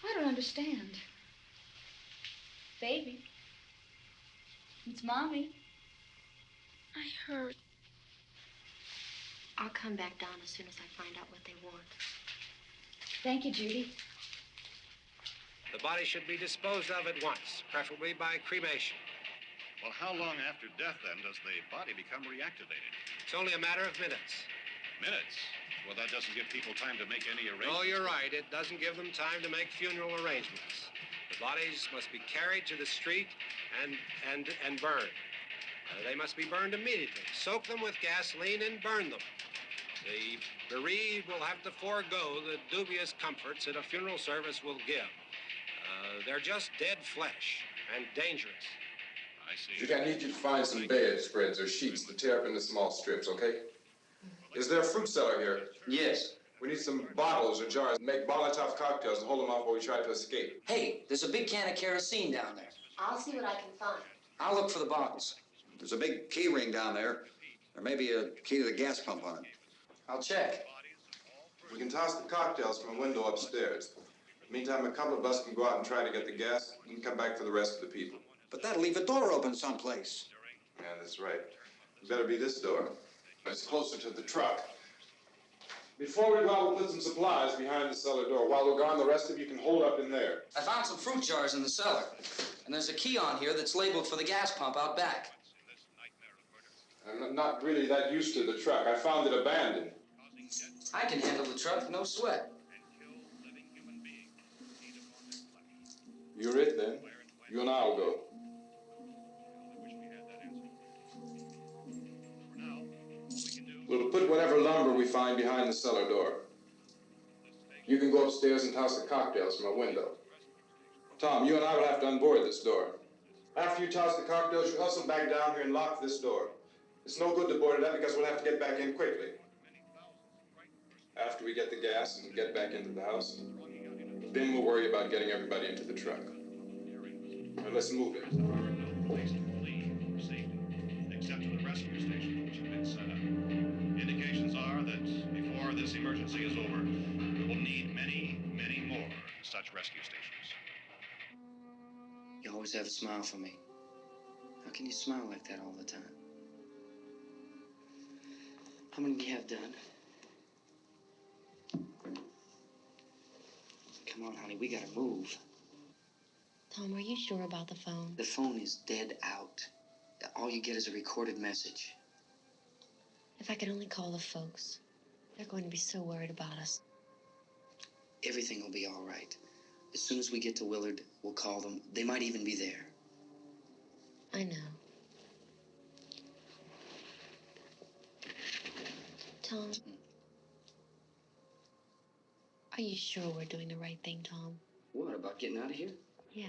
I don't understand. Baby. It's Mommy. I heard. I'll come back down as soon as I find out what they want. Thank you, Judy. The body should be disposed of at once, preferably by cremation. Well, how long after death, then, does the body become reactivated? It's only a matter of minutes. Minutes? Well, that doesn't give people time to make any arrangements. Oh, you're right. It doesn't give them time to make funeral arrangements. The bodies must be carried to the street and burned. They must be burned immediately. Soak them with gasoline and burn them. The bereaved will have to forego the dubious comforts that a funeral service will give. They're just dead flesh and dangerous. I see. Judy, I need you to find some bedspreads or sheets to tear up into small strips, okay? Is there a fruit cellar here? Yes. We need some bottles or jars. Make Molotov cocktails and hold them off while we try to escape. Hey, there's a big can of kerosene down there. I'll see what I can find. I'll look for the bottles. There's a big key ring down there. There may be a key to the gas pump on it. I'll check. We can toss the cocktails from a window upstairs. Meantime, a couple of us can go out and try to get the gas and come back for the rest of the people. But that'll leave a door open someplace. Yeah, that's right. It better be this door. It's closer to the truck. Before we go out, we'll put some supplies behind the cellar door. While we're gone, the rest of you can hold up in there. I found some fruit jars in the cellar. And there's a key on here that's labeled for the gas pump out back. I'm not really that used to the truck. I found it abandoned. I can handle the truck, no sweat. You're it, then. You and I'll go. We'll put whatever lumber we find behind the cellar door. You can go upstairs and toss the cocktails from a window. Tom, you and I will have to unboard this door. After you toss the cocktails, you hustle back down here and lock this door. It's no good to board it up because we'll have to get back in quickly. After we get the gas and get back into the house, then we'll worry about getting everybody into the truck. Now let's move it. Except to the rescue station, which have been set up. Indications are that before this emergency is over, we will need many, many more such rescue stations. You always have a smile for me. How can you smile like that all the time? How many do you have done? Come on, honey, we gotta move. Tom, are you sure about the phone? The phone is dead out. All you get is a recorded message. If I could only call the folks. They're going to be so worried about us. Everything will be all right. As soon as we get to Willard, we'll call them. They might even be there. I know. Tom, are you sure we're doing the right thing, Tom? What, about getting out of here? Yeah.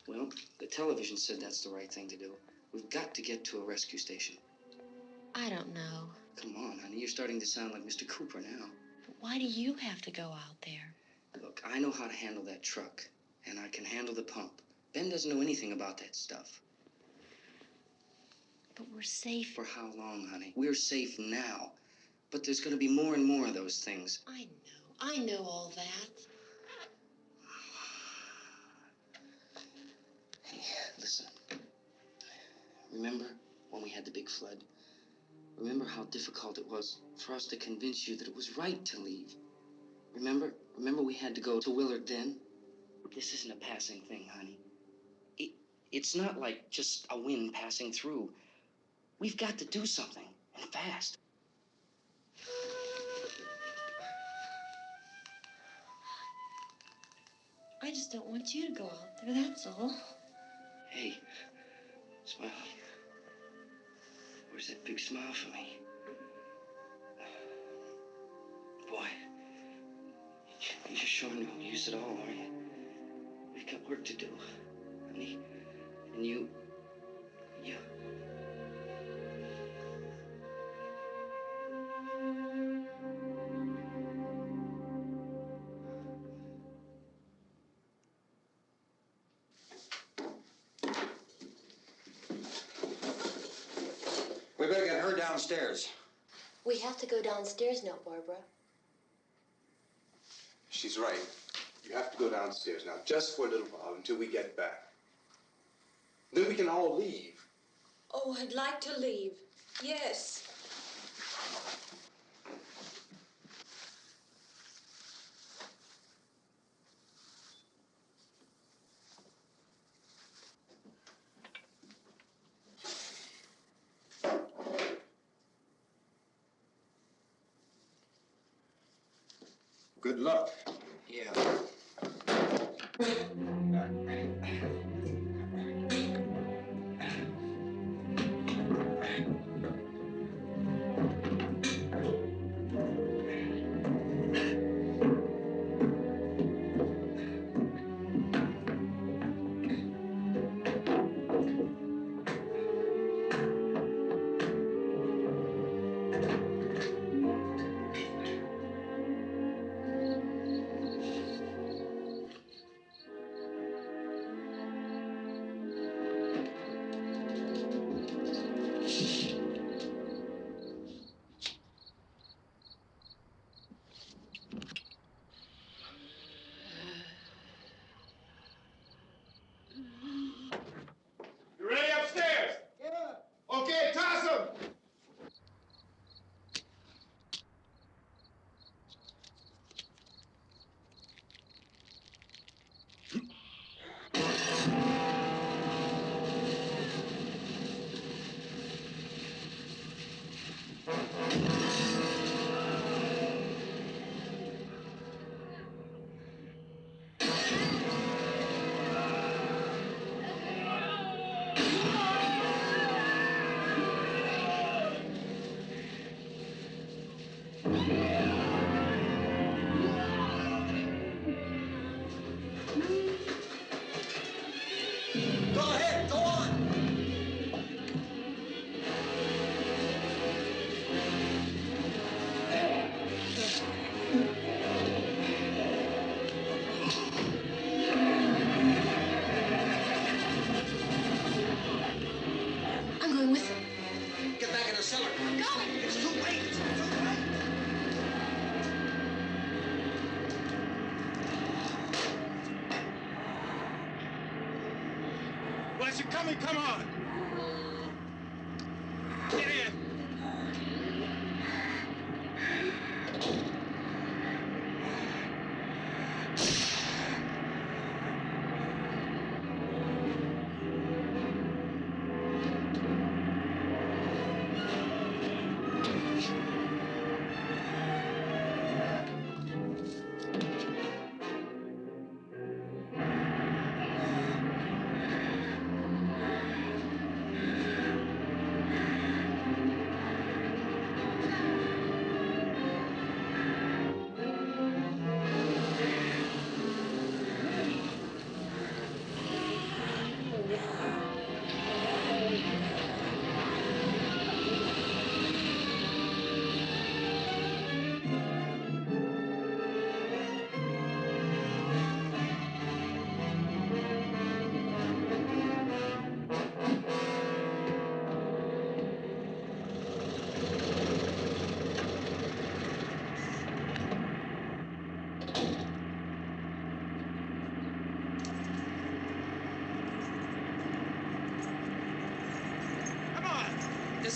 Well, the television said that's the right thing to do. We've got to get to a rescue station. I don't know. Come on, honey. You're starting to sound like Mr. Cooper now. Why do you have to go out there? Look, I know how to handle that truck, and I can handle the pump. Ben doesn't know anything about that stuff. But we're safe. For how long, honey? We're safe now. But there's going to be more and more of those things. I know all that. Hey, listen. Remember when we had the big flood? Remember how difficult it was for us to convince you that it was right to leave? Remember we had to go to Willard then? This isn't a passing thing, honey. It's not like just a wind passing through. We've got to do something, and fast. I just don't want you to go out there, that's all. Hey, Smiley. Where's that big smile for me? Boy, you're showing no use at all, aren't you? We've got work to do, honey. And you... We better get her downstairs. We have to go downstairs now, Barbara. She's right. You have to go downstairs now, just for a little while, until we get back. Then we can all leave. Oh, I'd like to leave. Yes. Good luck. Yeah. You ready upstairs? Yeah. Okay, toss 'em. Go ahead, go on. I'm going with him. Get back in the cellar. I'm going. It's too late. It's too late. Well, as you're coming, come on. Get in.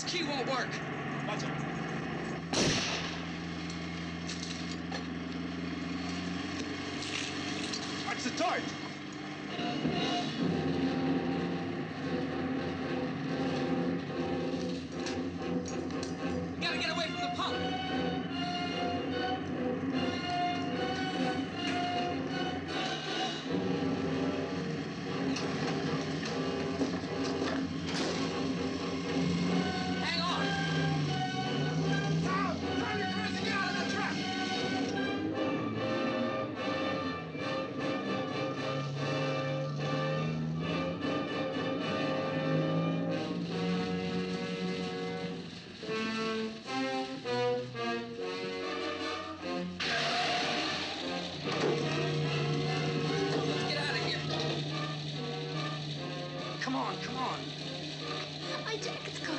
This key won't work. Watch it. Watch the torch. We gotta get away from the pump. Hang on. Tom, turn your cars and get out of the truck. Let's get out of here. Come on, come on. My jacket's gone.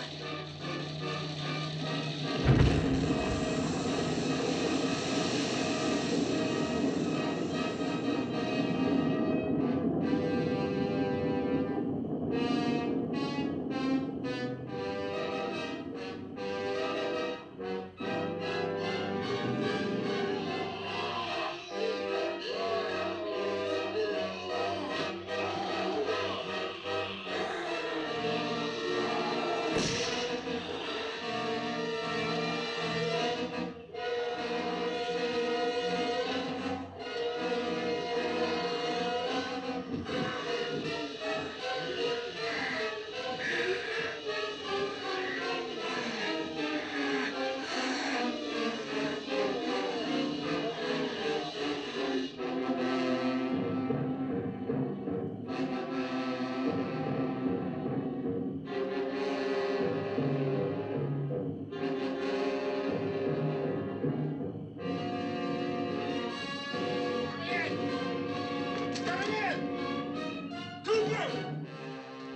Come in. Cooper!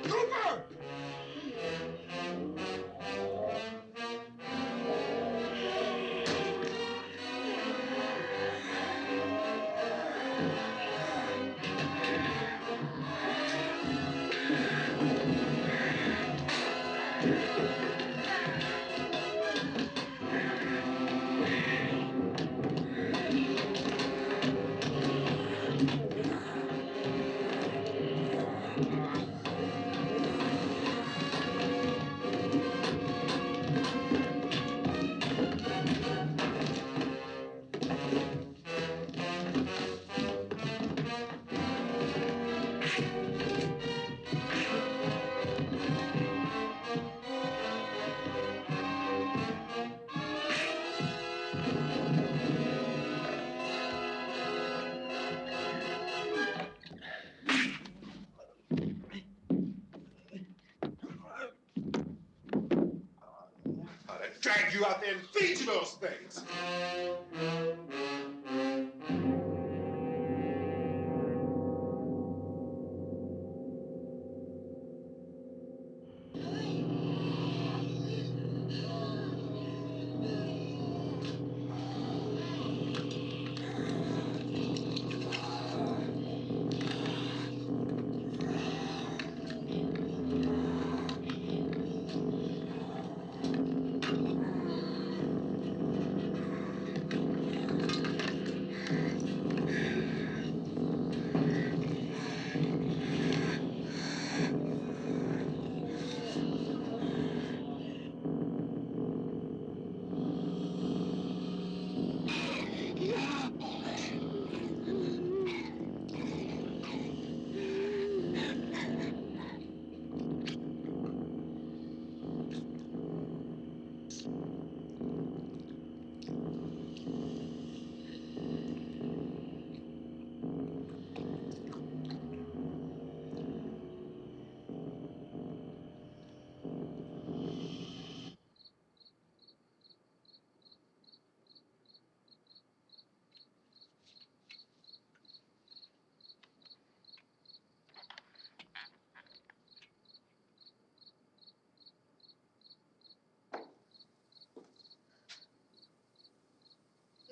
Cooper! I'd drag you out there and feed you those things.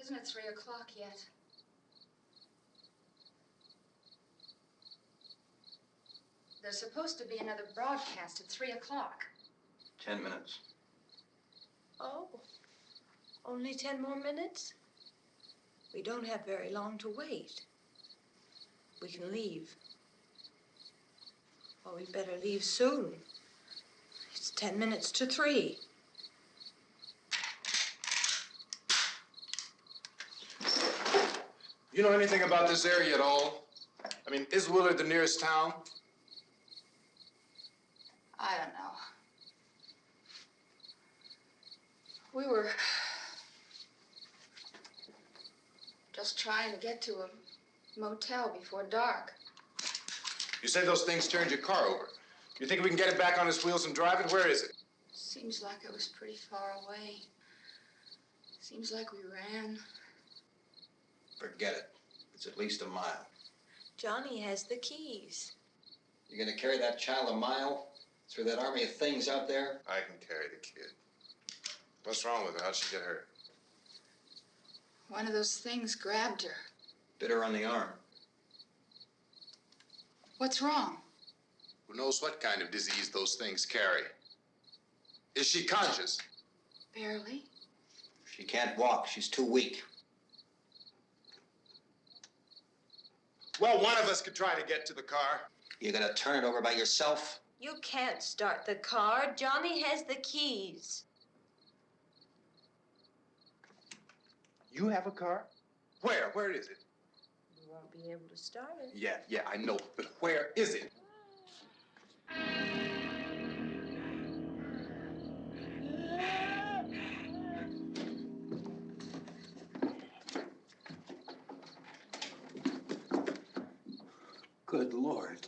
Isn't it 3 o'clock yet? There's supposed to be another broadcast at 3 o'clock. 10 minutes. Oh, only 10 more minutes? We don't have very long to wait. We can leave. Well, we'd better leave soon. It's 10 minutes to 3. You know anything about this area at all? I mean, is Willard the nearest town? I don't know. We were just trying to get to a motel before dark. You say those things turned your car over. You think we can get it back on its wheels and drive it? Where is it? Seems like it was pretty far away. Seems like we ran. Forget it. It's at least a mile. Johnny has the keys. You're gonna carry that child a mile through that army of things out there? I can carry the kid. What's wrong with her? How'd she get hurt? One of those things grabbed her. Bit her on the arm. What's wrong? Who knows what kind of disease those things carry? Is she conscious? Barely. She can't walk. She's too weak. Well, one of us could try to get to the car. You're gonna turn it over by yourself? You can't start the car. Johnny has the keys. You have a car? Where? Where is it? You won't be able to start it. Yeah, I know. But where is it? Good Lord.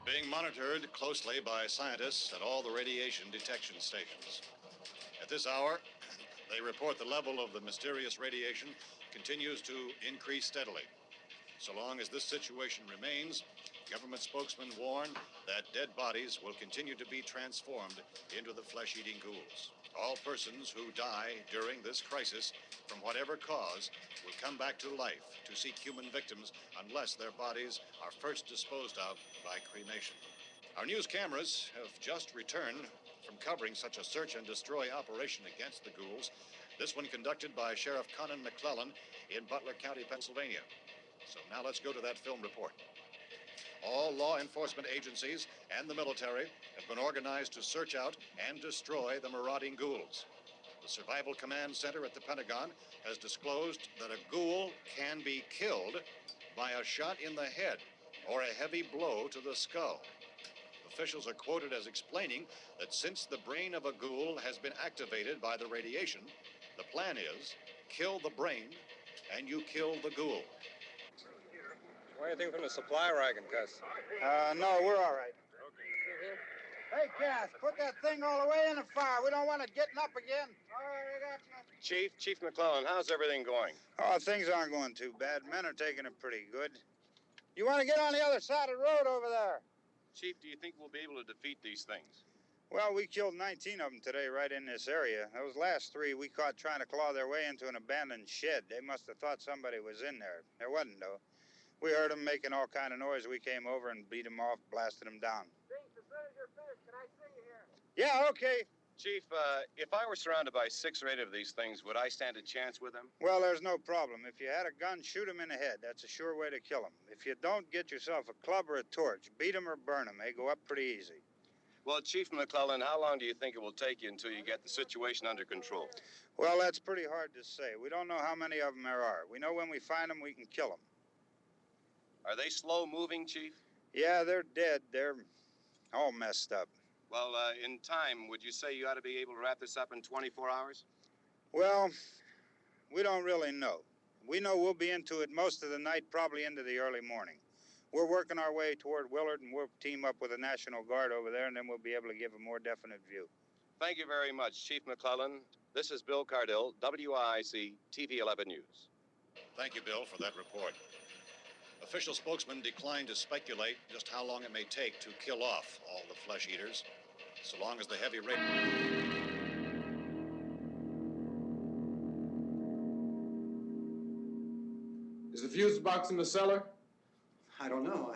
Being monitored closely by scientists at all the radiation detection stations. At this hour, they report the level of the mysterious radiation continues to increase steadily. So long as this situation remains, government spokesmen warn that dead bodies will continue to be transformed into the flesh-eating ghouls. All persons who die during this crisis, from whatever cause, will come back to life to seek human victims unless their bodies are first disposed of by cremation. Our news cameras have just returned from covering such a search and destroy operation against the ghouls, this one conducted by Sheriff Conan McClellan in Butler County, Pennsylvania. So now let's go to that film report. All law enforcement agencies and the military have been organized to search out and destroy the marauding ghouls. The Survival Command Center at the Pentagon has disclosed that a ghoul can be killed by a shot in the head or a heavy blow to the skull. Officials are quoted as explaining that since the brain of a ghoul has been activated by the radiation, the plan is kill the brain and you kill the ghoul. Anything from the supply wagon, Gus? No, we're all right. Hey, Cass, put that thing all the way in the fire. We don't want it getting up again. All right, I got you. Chief McClellan, how's everything going? Oh, things aren't going too bad. Men are taking it pretty good. You want to get on the other side of the road over there? Chief, do you think we'll be able to defeat these things? Well, we killed 19 of them today right in this area. Those last 3 we caught trying to claw their way into an abandoned shed. They must have thought somebody was in there. There wasn't, though. We heard them making all kind of noise. We came over and beat them off, blasted them down. As soon as you're finished, can I see you here? Yeah, okay. Chief, if I were surrounded by 6 or 8 of these things, would I stand a chance with them? Well, there's no problem. If you had a gun, shoot them in the head. That's a sure way to kill them. If you don't, get yourself a club or a torch. Beat them or burn them. They go up pretty easy. Well, Chief McClellan, how long do you think it will take you until you get the situation under control? Well, that's pretty hard to say. We don't know how many of them there are. We know when we find them, we can kill them. Are they slow-moving, Chief? Yeah, they're dead. They're all messed up. Well, in time, would you say you ought to be able to wrap this up in 24 hours? Well, we don't really know. We know we'll be into it most of the night, probably into the early morning. We're working our way toward Willard, and we'll team up with the National Guard over there, and then we'll be able to give a more definite view. Thank you very much, Chief McClellan. This is Bill Cardill, WIC TV 11 News. Thank you, Bill, for that report. Official spokesmen declined to speculate just how long it may take to kill off all the flesh eaters, so long as the heavy rain. Is the fuse box in the cellar? I don't know.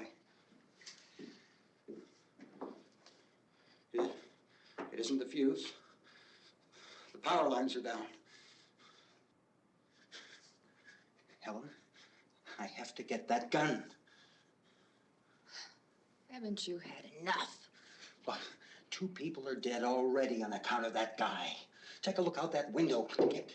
It isn't the fuse. The power lines are down. Helen, I have to get that gun. Haven't you had enough? Look, 2 people are dead already on account of that guy. Take a look out that window. Get...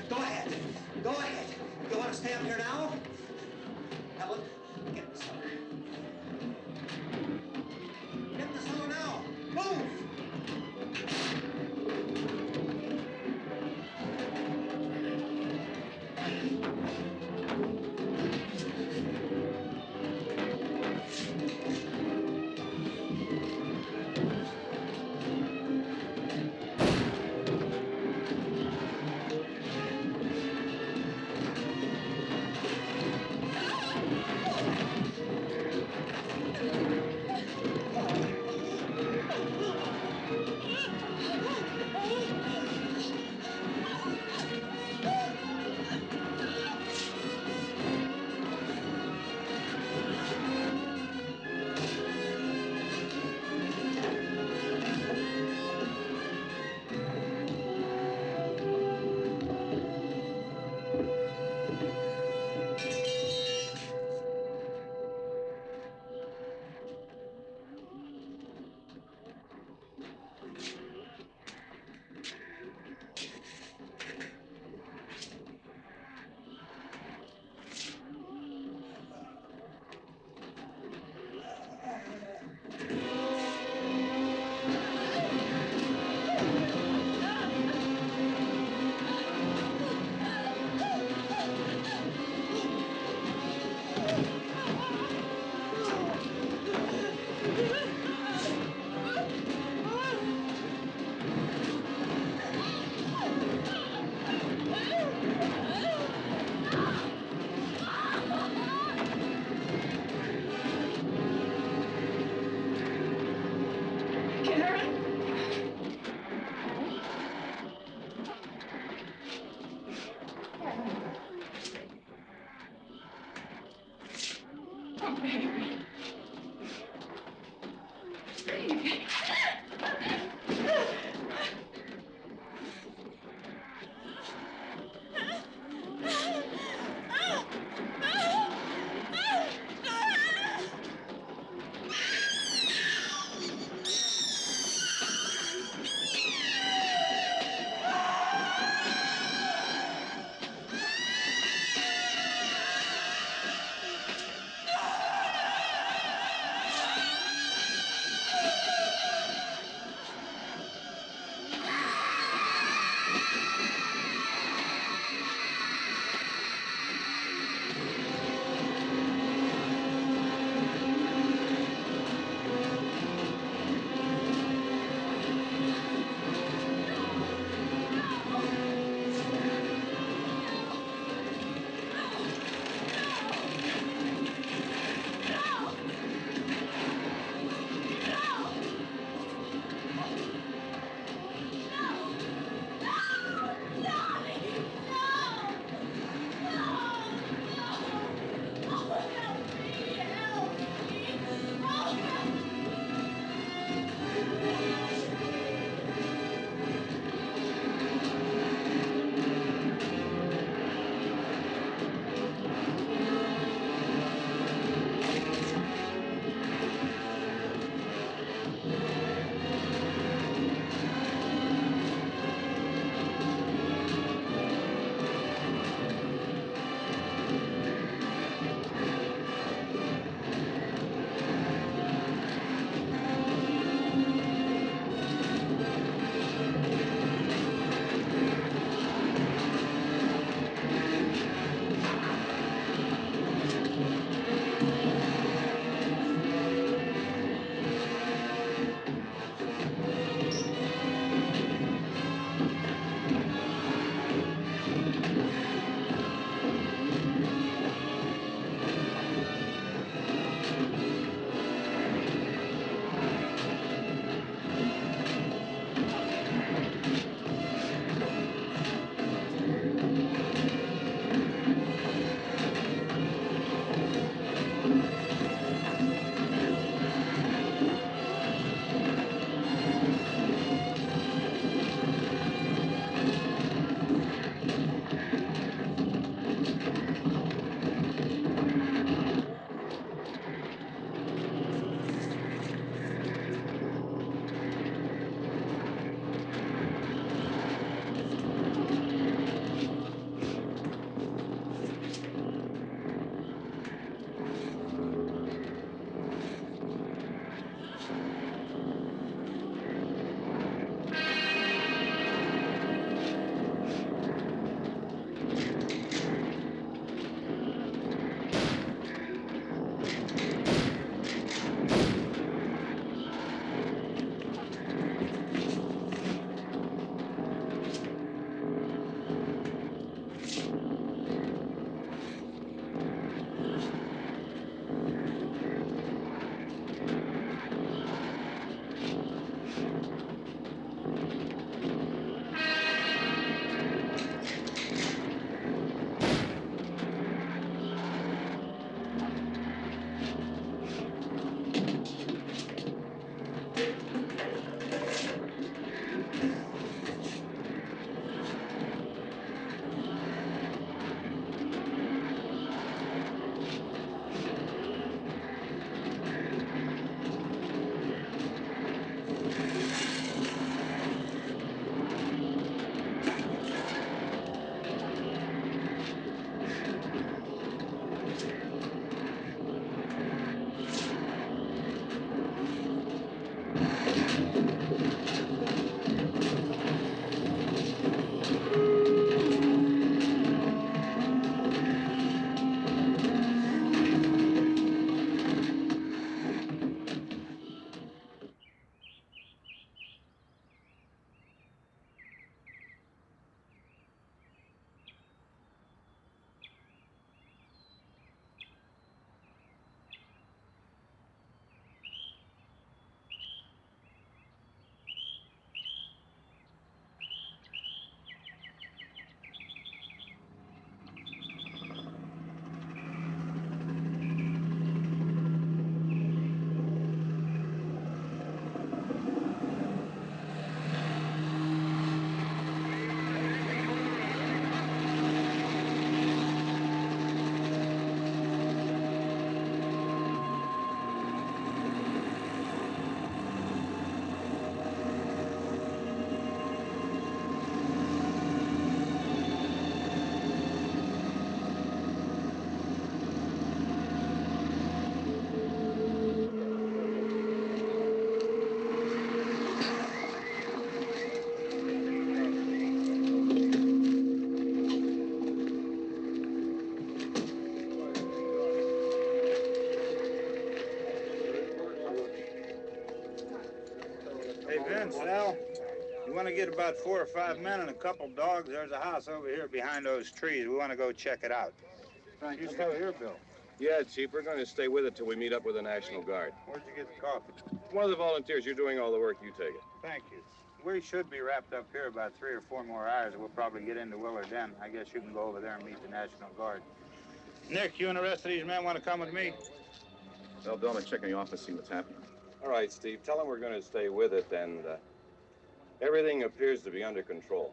Go ahead. Go ahead. You want to stay up here now? Helen, get in the cellar. Get in the cellar now. Move! Vince, Al, you want to get about 4 or 5 men and a couple dogs? There's a house over here behind those trees. We want to go check it out. You still here, Bill? Yeah, Chief, we're going to stay with it till we meet up with the National Guard. Where'd you get the coffee? One of the volunteers, you're doing all the work, you take it. Thank you. We should be wrapped up here about 3 or 4 more hours. We'll probably get into Willard then. I guess you can go over there and meet the National Guard. Nick, you and the rest of these men want to come with me? Well, Bill, I'm check in the office, see what's happening. All right, Steve, tell them we're going to stay with it, and everything appears to be under control.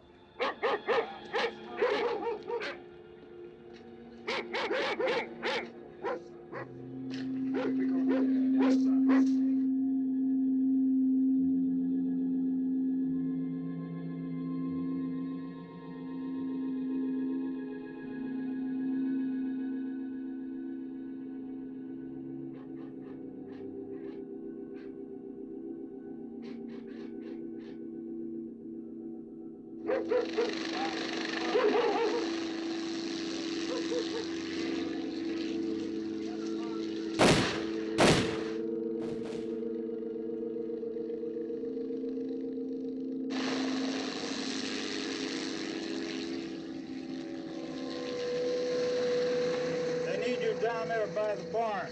They need you down there by the barn.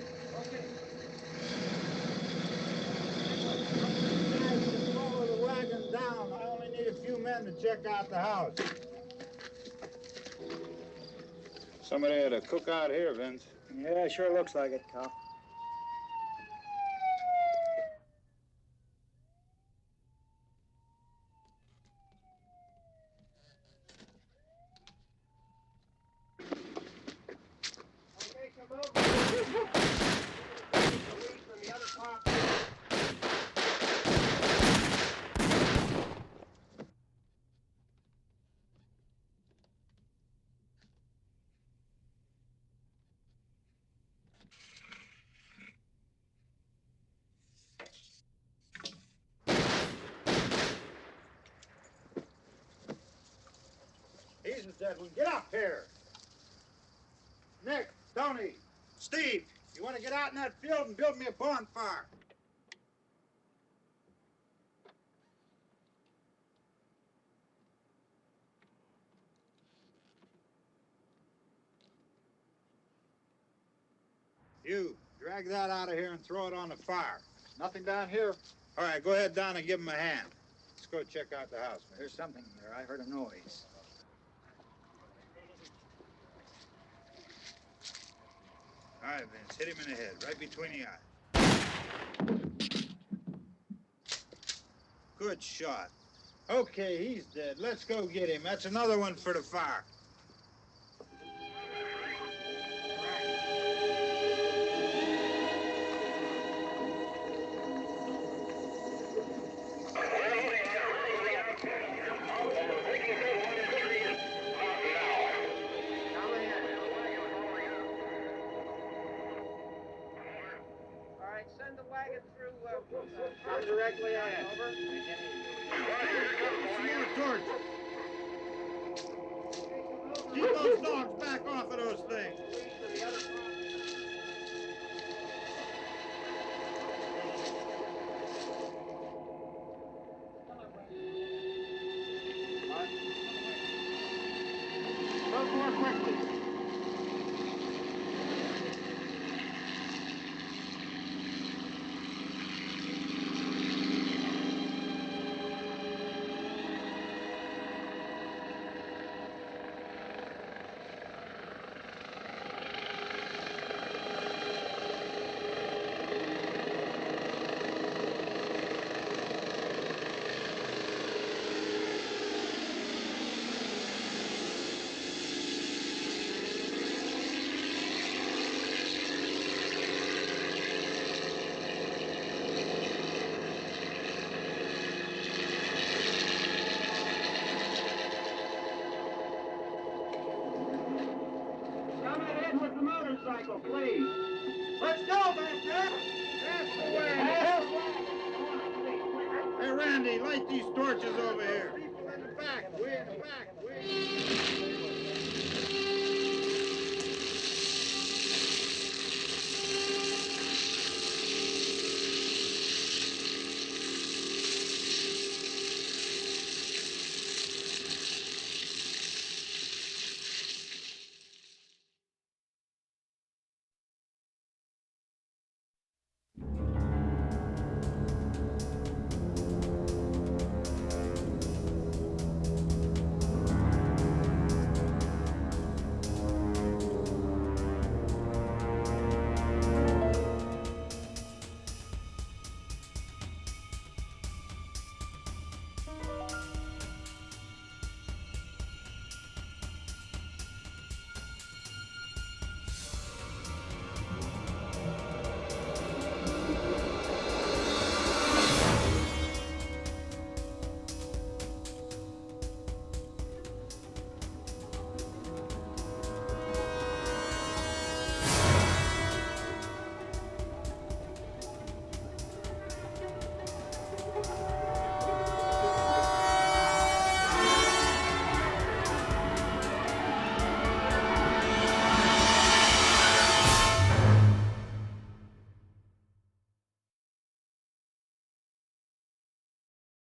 Follow the wagon down. I only need a few men to check out the house. Somebody had a cookout here, Vince. Yeah, sure looks like it, Cop. He's the dead one. Get up here. Nick, Tony, Steve, you want to get out in that field and build me a bonfire? You, drag that out of here and throw it on the fire. Nothing down here. All right, go ahead down and give him a hand. Let's go check out the house, man. There's something there. I heard a noise. All right, Vince, hit him in the head, right between the eyes. Good shot. Okay, he's dead. Let's go get him. That's another one for the fire. Send the wagon through directly ahead. Over. More torch. Keep those dogs back off of those things. Move more quickly. Motorcycle, please. Let's go, Master. That's the way. Hey, Randy, light these torches over here.